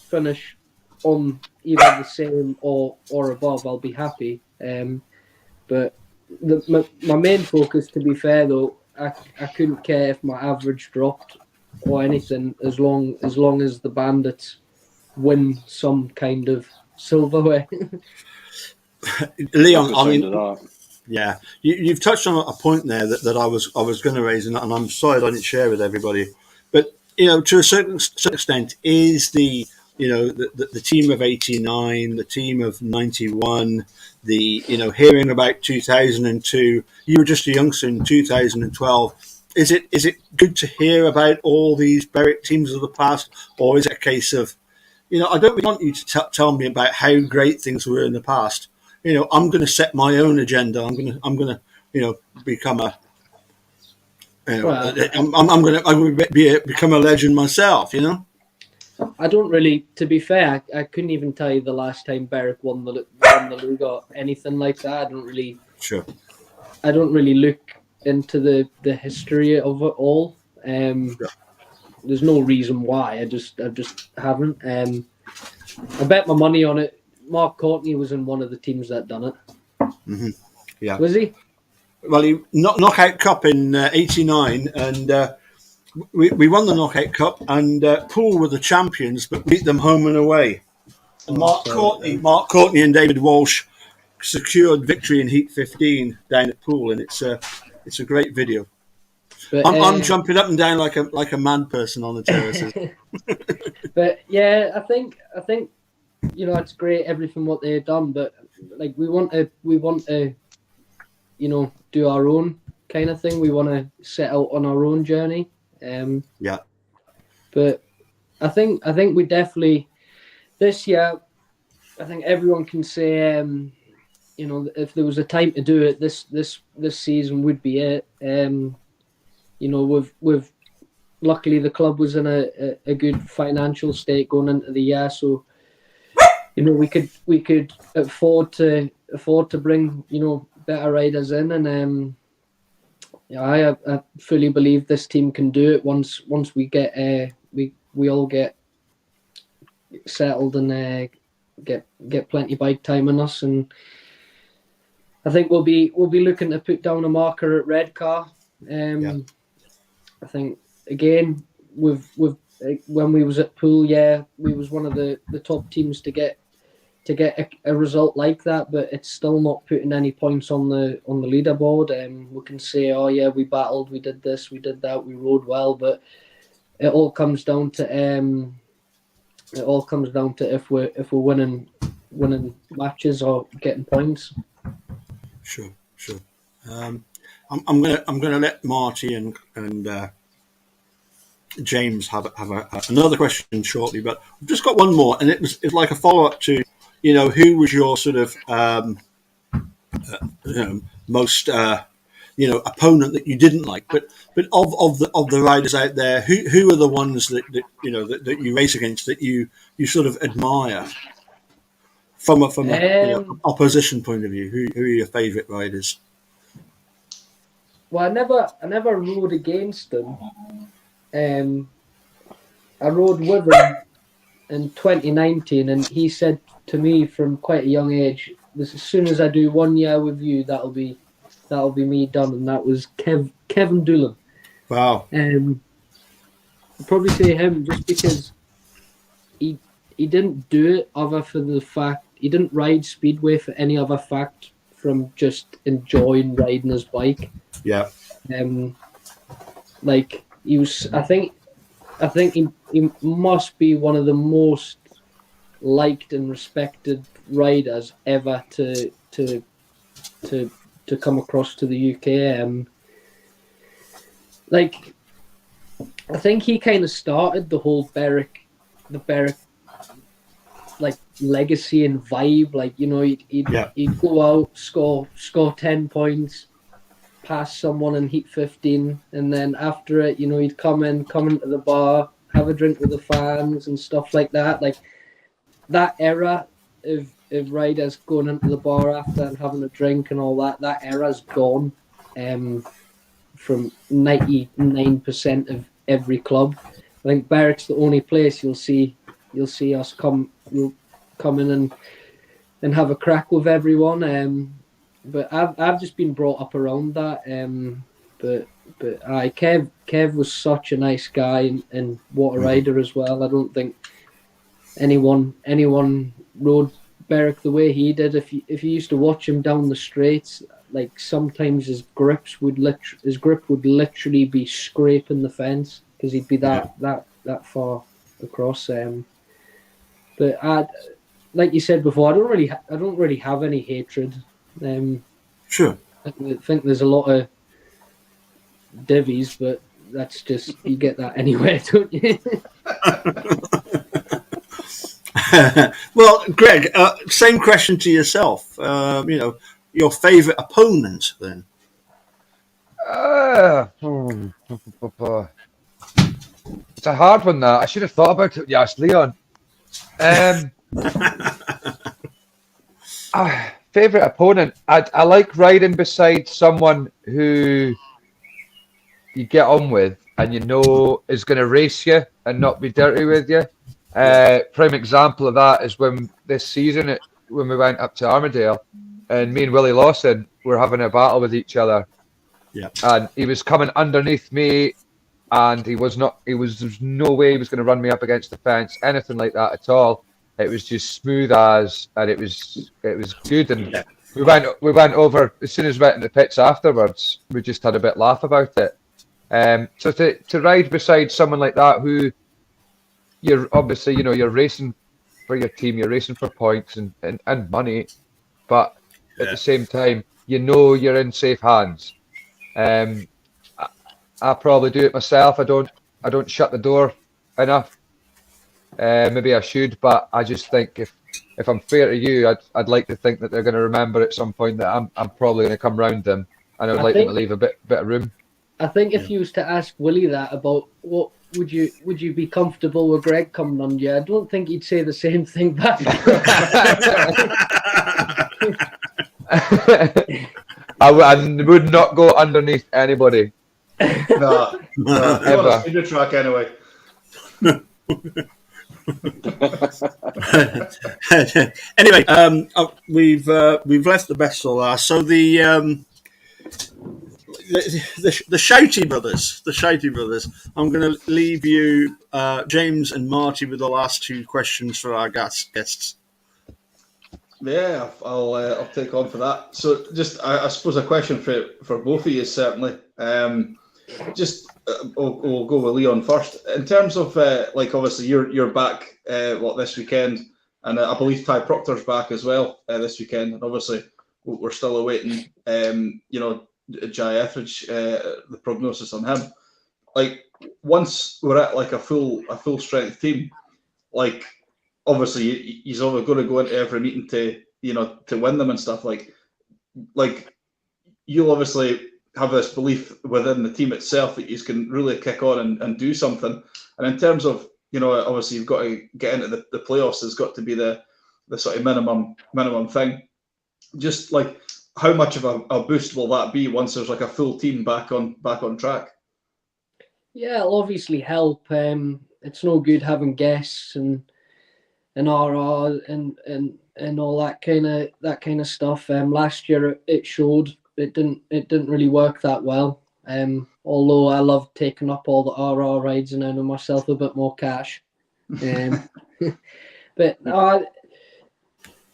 finish on either the same or above, I'll be happy. But my main focus, to be fair though, I couldn't care if my average dropped or anything, as long as the Bandits win some kind of silverware. Leon, I mean, you've touched on a point there that I was going to raise, and I'm sorry I didn't share with everybody. But to a certain extent, is the the team of '89, the team of '91, hearing about 2002. You were just a youngster in 2012. Is it good to hear about all these Berwick teams of the past, or is it a case of, I don't really want you to tell me about how great things were in the past. I'm going to set my own agenda. I'm going to become a Well, I'm going to become a legend myself. I don't really, to be fair, I couldn't even tell you the last time Berwick won the league or anything like that. Sure. I don't really look into the history of it all. Sure. There's no reason why. I just haven't. I bet my money on it. Mark Courtney was in one of the teams that done it. Mm-hmm. Yeah. Was he? Well, he knockout cup in '89, and we won the knockout cup, and Poole were the champions, but beat them home and away. And Mark Courtney and David Walsh secured victory in Heat 15 down at Poole, and it's a great video. But, I'm jumping up and down like a mad person on the terraces. But yeah, I think it's great everything what they've done, but like we want to do our own kind of thing. We want to set out on our own journey. Yeah. But I think we definitely this year. I think everyone can say, if there was a time to do it, this season would be it. We've luckily the club was in a good financial state going into the year, so we could afford to bring better riders in, and I fully believe this team can do it once we get we all get settled and get plenty bike time in us, and I think we'll be looking to put down a marker at Redcar. I think again with when we was at Poole, we was one of the top teams to get a result like that, but it's still not putting any points on the leaderboard. We can say, oh yeah, we battled, we did this, we did that, we rode well, but it all comes down to if we're winning matches or getting points. Sure. I'm gonna let Marty and James have another question shortly, but I've just got one more, and it's like a follow up to who was your sort of most opponent that you didn't like, but of the riders out there, who are the ones that you race against that you sort of admire from a opposition point of view? Who are your favourite riders? Well, I never rode against them. I rode with him in 2019, and he said to me from quite a young age, as soon as I do 1 year with you, that'll be me done. And that was Kevin Doolan. Wow. I'd probably say him just because he didn't do it other for the fact he didn't ride Speedway for any other fact from just enjoying riding his bike. Yeah. Like he was, I think he must be one of the most liked and respected riders ever to come across to the UK. Like I think he kind of started the whole Berwick like legacy and vibe. Like he'd go out, score 10 points, pass someone in Heat 15, and then after it, he'd come into the bar, have a drink with the fans and stuff like that. Like that era of riders going into the bar after and having a drink and all that era's gone from 99% of every club. I think Berwick's the only place you'll see us come in and have a crack with everyone. But I've just been brought up around that. But Kev was such a nice guy and what a rider as well. I don't think anyone rode Berwick the way he did. If you used to watch him down the straights, like sometimes his grip would literally be scraping the fence because he'd be that far across. But like you said before, I don't really have any hatred. Sure. I think there's a lot of divvies, but that's just, you get that anywhere, don't you? Well, Greg, same question to yourself. Your favourite opponent then? It's a hard one, that. I should have thought about it. Yes, Leon. Favourite opponent? I like riding beside someone who you get on with and you know is going to race you and not be dirty with you. Prime example of that is when this season, when we went up to Armadale, and me and Willie Lawson were having a battle with each other. Yeah. And he was coming underneath me, and there's no way he was going to run me up against the fence, anything like that at all. It was just smooth as, and it was good. And we went over, as soon as we went in the pits afterwards, we just had a bit laugh about it. So to ride beside someone like that, who you're obviously, you're racing for your team, you're racing for points and money, but at the same time, you're in safe hands. I probably do it myself. I don't shut the door enough. Maybe I should, but I just think if I'm fair to you, I'd like to think that they're going to remember at some point that I'm probably going to come round them, and I would like them to leave a bit of room. I think if you was to ask Willie that about what would you be comfortable with Greg coming on you, I don't think he'd say the same thing back. I would not go underneath anybody. No, ever. On a track anyway. Anyway, we've left the best till last. So the Shouty brothers. I'm going to leave you, James and Marty, with the last two questions for our guests. Yeah, I'll take on for that. So, just I suppose a question for both of you is certainly. We'll go with Leon first. In terms of obviously you're back this weekend, and I believe Ty Proctor's back as well this weekend, and obviously we're still awaiting Jai Etheridge, the prognosis on him. Like, once we're at like a full strength team, like obviously he's always going to go into every meeting to win them and stuff. Like you'll obviously have this belief within the team itself that you can really kick on and do something. And in terms of, obviously you've got to get into the playoffs, has got to be the sort of minimum thing. Just like, how much of a boost will that be once there's like a full team back on track? Yeah, it'll obviously help. It's no good having guests and RR and all that kind of stuff. Last year it showed. It didn't really work that well. Although I love taking up all the RR rides and earning myself a bit more cash. But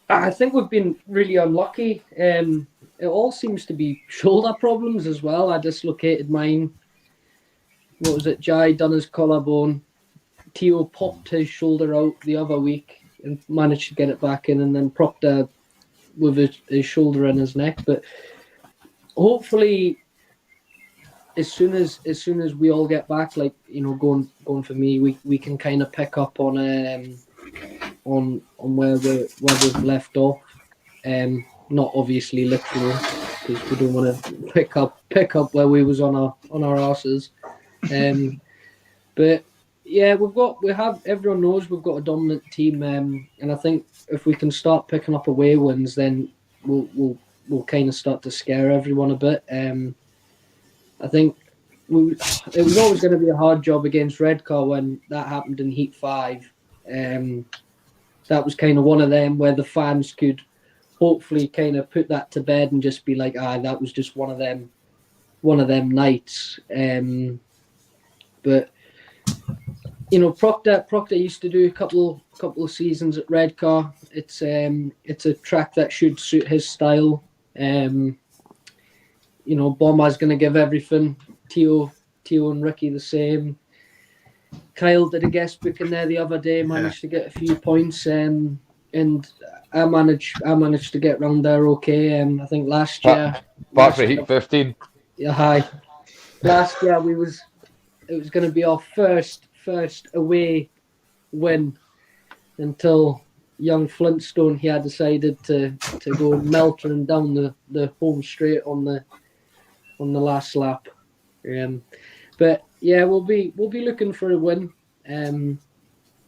I think we've been really unlucky. It all seems to be shoulder problems as well. I dislocated mine. What was it? Jai done his collarbone. Tio popped his shoulder out the other week and managed to get it back in, and then Proctor with his shoulder in his neck. But hopefully, as soon as we all get back, going for me, we can kind of pick up on where we've left off. Not obviously literally, because we don't want to pick up where we was on our asses. But yeah, everyone knows we've got a dominant team, and I think if we can start picking up away wins, then we'll kind of start to scare everyone a bit. I think it was always going to be a hard job against Redcar when that happened in Heat 5. That was kind of one of them where the fans could hopefully kind of put that to bed and just be like, that was just one of them nights. But Proctor used to do a couple of seasons at Redcar. It's a track that should suit his style. Bomber's going to give everything. Tio and Ricky the same. Kyle did a guest booking there the other day. Managed to get a few points, and I managed to get round there okay. I think last year, Apart from Heat 15. Yeah, hi. Last year it was going to be our first away win until young Flintstone here decided to go melting down the home straight on the last lap. But yeah, we'll be looking for a win. And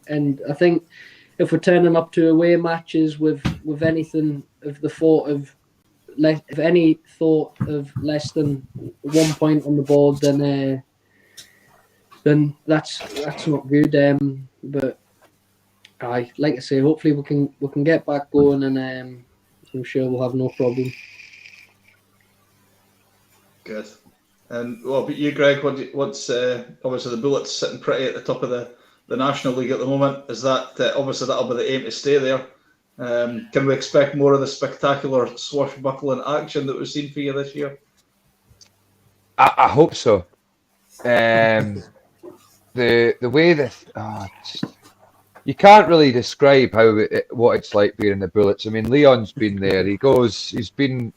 I think if we're turning up to away matches with anything of the thought of if any thought of less than 1 point on the board, then that's not good. But like I say, hopefully we can get back going, and I'm sure we'll have no problem. Good. And well, but you, Greg, what's obviously the Bullets sitting pretty at the top of the National League at the moment. Is that obviously that'll be the aim to stay there? Can we expect more of the spectacular swashbuckling action that we've seen for you this year? I hope so. The way that you can't really describe what it's like being in the Bullets. I mean, Leon's been there. He's been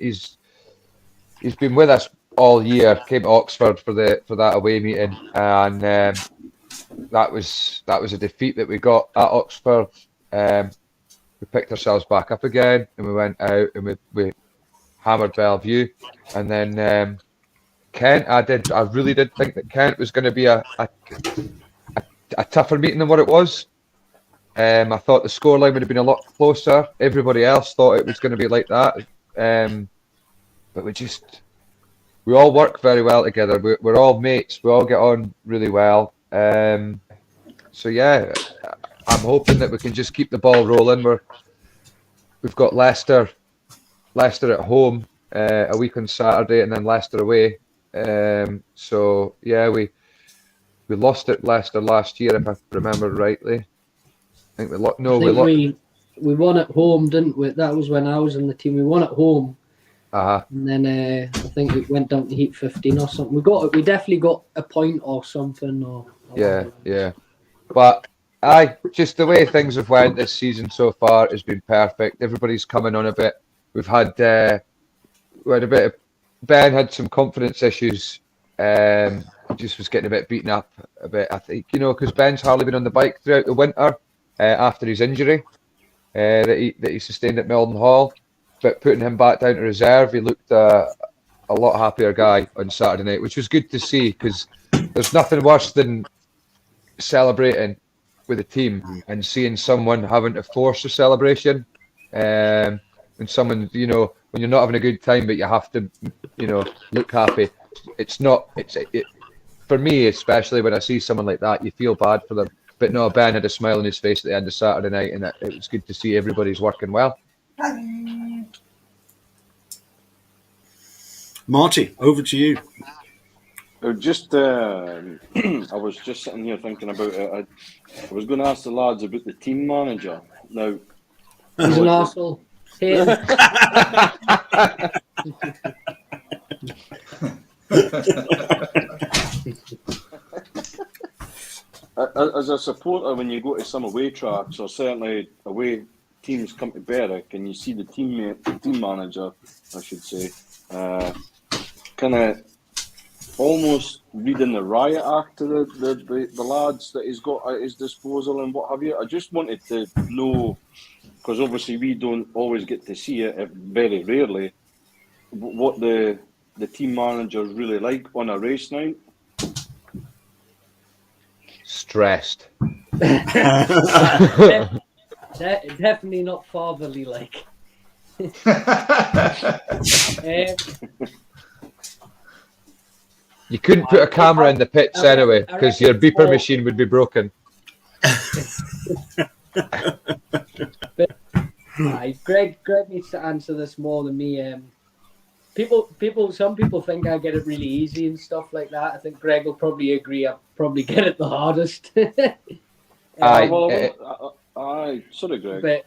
with us all year. Came to Oxford for that away meeting, and that was a defeat that we got at Oxford. We picked ourselves back up again, and we went out and we hammered Bellevue, and then Kent. I really did think that Kent was going to be a tougher meeting than what it was. I thought the scoreline would have been a lot closer. Everybody else thought it was going to be like that, but we all work very well together. We're all mates. We all get on really well. So yeah, I'm hoping that we can just keep the ball rolling. We've got Leicester at home a week on Saturday, and then Leicester away. So yeah, we lost at Leicester last year, if I remember rightly. I think we won at home, didn't we? That was when I was in the team. We won at home. And then I think it went down to Heat 15 or something. We definitely got a point or something. Yeah. But just the way things have went this season so far has been perfect. Everybody's coming on a bit. We had a bit of Ben had some confidence issues. Just was getting a bit beaten up a bit. I think because Ben's hardly been on the bike throughout the winter after his injury that he sustained at Milton Hall. But putting him back down to reserve, he looked a lot happier guy on Saturday night, which was good to see, because there's nothing worse than celebrating with a team and seeing someone having to force a celebration, and someone when you're not having a good time but you have to look happy. It's for me, especially when I see someone like that, you feel bad for them. But no, Ben had a smile on his face at the end of Saturday night, and it was good to see everybody's working well. Marty, over to you. I was just sitting here thinking about it. I was going to ask the lads about the team manager. Now, he's an arsehole. As a supporter, when you go to some away tracks, or certainly away teams come to Berwick, and you see the team manager, I should say, kind of almost reading the riot act to the lads that he's got at his disposal and what have you. I just wanted to know, because obviously we don't always get to see it, very rarely, what the team manager is really like on a race night. Stressed. Definitely not fatherly like. You couldn't put a camera in the pits anyway, because your beeper machine would be broken. Greg needs to answer this more than me. Some people think I get it really easy and stuff like that. I think Greg will probably agree. I probably get it the hardest. Sorry, Greg. But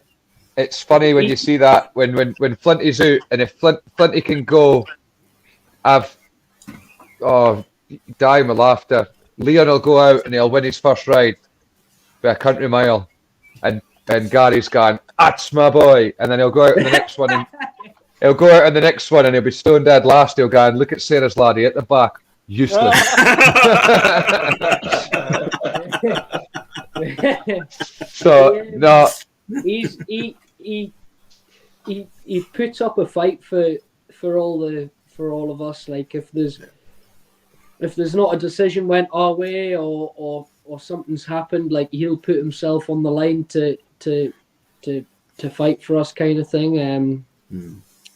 it's funny when you see that when Flinty's out, and if Flinty can go, dying with laughter. Leon will go out and he'll win his first ride by a country mile, and Gary's gone, that's my boy, and then he'll go out in the next one and he'll be stone dead last. He'll go and look at Sarah's laddie at the back, useless. So no, he puts up a fight for all of us. Like if there's not a decision went our way or something's happened, like he'll put himself on the line to fight for us, kind of thing.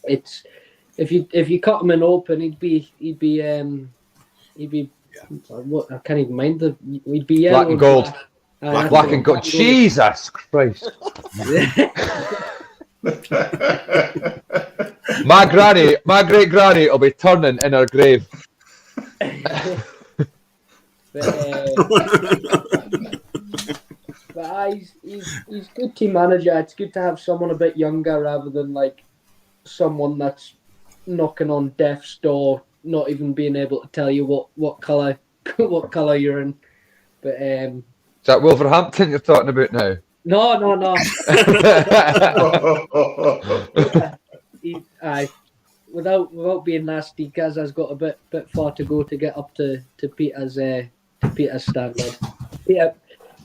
It's if you cut him in open, he'd be what, I can't even mind he'd be yellow, black and gold. Black and gold. Jesus Christ. My great granny will be turning in her grave. But he's good team manager. It's good to have someone a bit younger rather than like someone that's knocking on death's door, not even being able to tell you what colour you're in. But is that Wolverhampton you're talking about now? No. Without being nasty, Gaza's got a bit far to go to get up to Peter's standard.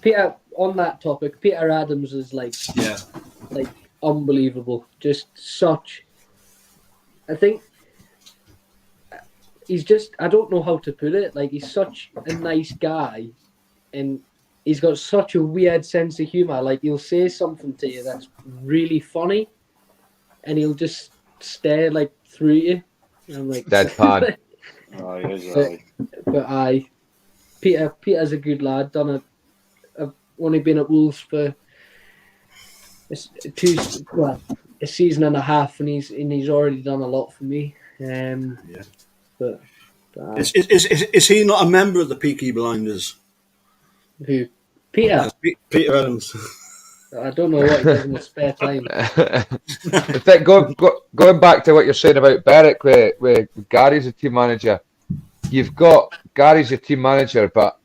Peter, on that topic, Peter Adams is like unbelievable. Just such. I think he's just. I don't know how to put it. Like he's such a nice guy, and he's got such a weird sense of humor. Like he'll say something to you that's really funny, and he'll just stare like through you. And I'm like deadpan. But Peter's a good lad. I've only been at Wolves for a season and a half, and he's already done a lot for me. But is he not a member of the Peaky Blinders? Who? Peter? Peter Adams. I don't know what he does in his spare time. In fact, going back to what you're saying about Berwick, with Gary's a team manager, you've got Gary's a team manager, but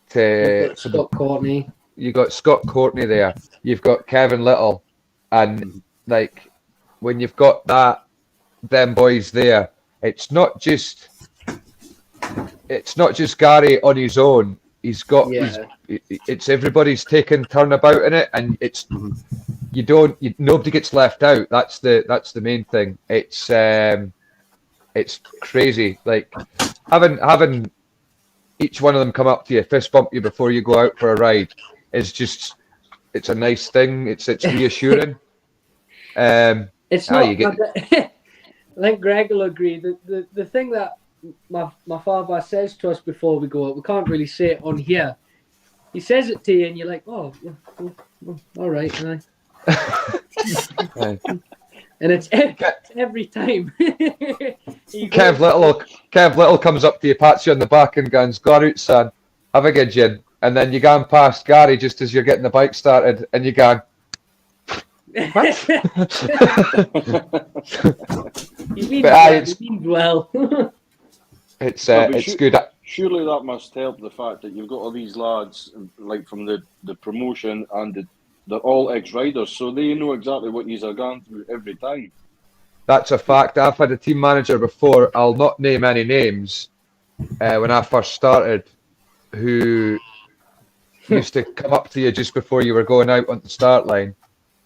Scott Courtney. You got Scott Courtney there. You've got Kevin Little, and like when you've got them boys there, it's not just Gary on his own. He's got it's everybody's taking turnabout in it, and it's nobody gets left out. That's the main thing. It's crazy. Like having each one of them come up to you, fist bump you before you go out for a ride it's a nice thing. It's reassuring. It's not. I think Greg will agree. The thing that my father says to us before we go out, we can't really say it on here. He says it to you, and you're like, "Oh, all right." And it's every time. Kev Little comes up to you, pats you on the back, and goes, "Go out, son. Have a good gin." And then you go past Gary just as you're getting the bike started, and you go, "What?" He means well. It's good. Surely that must help the fact that you've got all these lads, like from the promotion, and they're all ex-riders, so they know exactly what you're going through every time. That's a fact. I've had a team manager before, I'll not name any names, when I first started, who used to come up to you just before you were going out on the start line,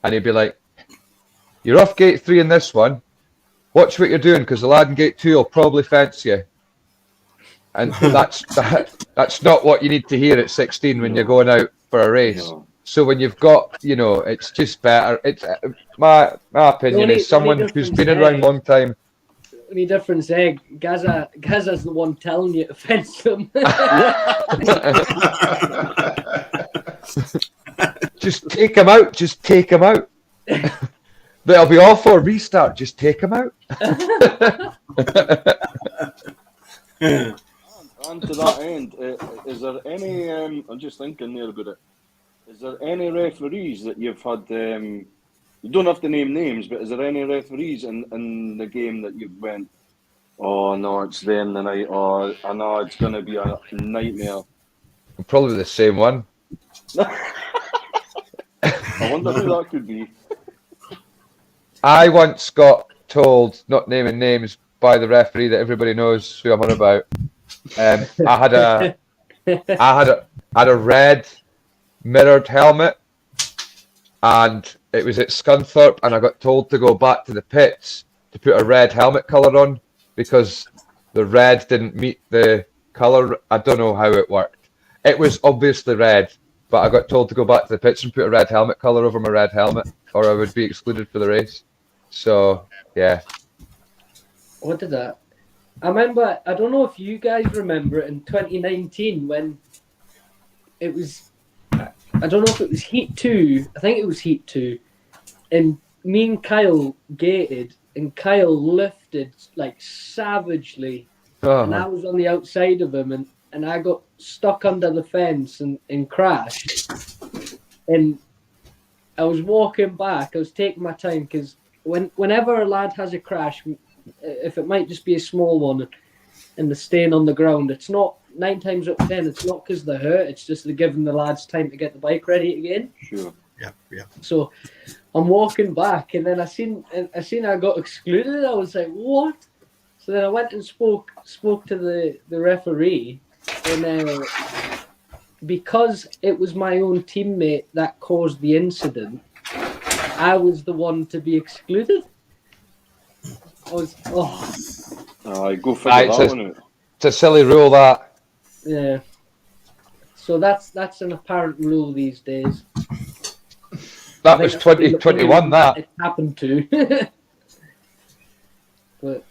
and he'd be like, "You're off gate 3 in this one. Watch what you're doing, because the lad in gate 2 will probably fence you." And that's not what you need to hear at 16 when you're going out for a race. No. So when you've got, it's just better. It's my opinion is someone who's been around a long time. The only difference, Gaza's the one telling you to fence them. Just take him out. Just take him out. They'll be all for restart. Just take him out. And to that end, is there any? I'm just thinking there about it. Is there any referees that you've had? You don't have to name names, but is there any referees in the game that you've went? Oh no, it's then the night. Oh, I know it's going to be a nightmare. Probably the same one. I wonder who that could be. I once got told, not naming names, by the referee that everybody knows who I'm on about. I had a red mirrored helmet, and it was at Scunthorpe, and I got told to go back to the pits to put a red helmet colour on because the red didn't meet the colour. I don't know how it worked. It was obviously red, but I got told to go back to the pits and put a red helmet colour over my red helmet, or I would be excluded for the race. So, yeah. What did that? I remember, I don't know if you guys remember it in 2019 when it was, I don't know if it was Heat 2, I think it was Heat 2, and me and Kyle gated, and Kyle lifted like savagely, and I was on the outside of him, and I got stuck under the fence and crashed, and I was walking back, I was taking my time, because whenever a lad has a crash, if it might just be a small one and they're staying on the ground, it's not, 9 times out of 10, it's not because they're hurt, it's just they're giving the lads time to get the bike ready again. Sure. Yeah. So I'm walking back, and then I seen I got excluded. I was like, what? So then I went and spoke to the referee, and because it was my own teammate that caused the incident, I was the one to be excluded. I was, Go figure that one out. It's a silly rule, that. Yeah. So that's an apparent rule these days. That was 2021, that. It happened to. But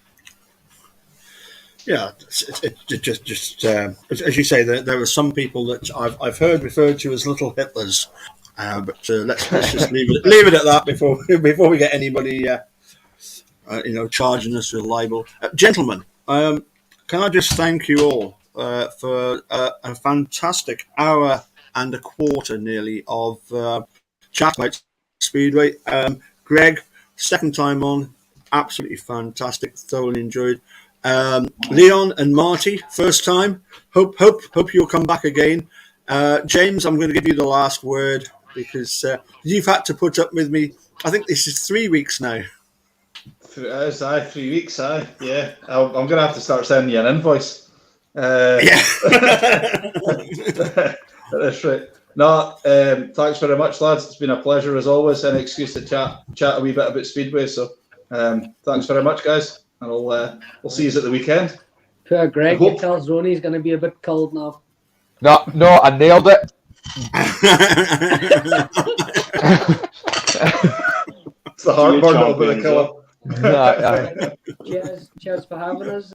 yeah, it just as you say, there are some people that I've heard referred to as little Hitlers, but let's just leave it at that before we get anybody charging us with libel. Gentlemen, can I just thank you all for a fantastic hour and a quarter nearly of chat about Speedway. Greg, second time on, absolutely fantastic, thoroughly enjoyed. Leon and Marty, first time. Hope you'll come back again. James, I'm going to give you the last word because you've had to put up with me. I think this is 3 weeks now. It is, 3 weeks, yeah. I'm going to have to start sending you an invoice. Yeah. That's right. No, thanks very much, lads. It's been a pleasure as always. An excuse to chat a wee bit about Speedway. So, thanks very much, guys, and we'll see you at the weekend. poor Greg, you tell Zoni he's going to be a bit cold now. No, I nailed it. It's the heartburn that'll be the killer. Cheers for having us.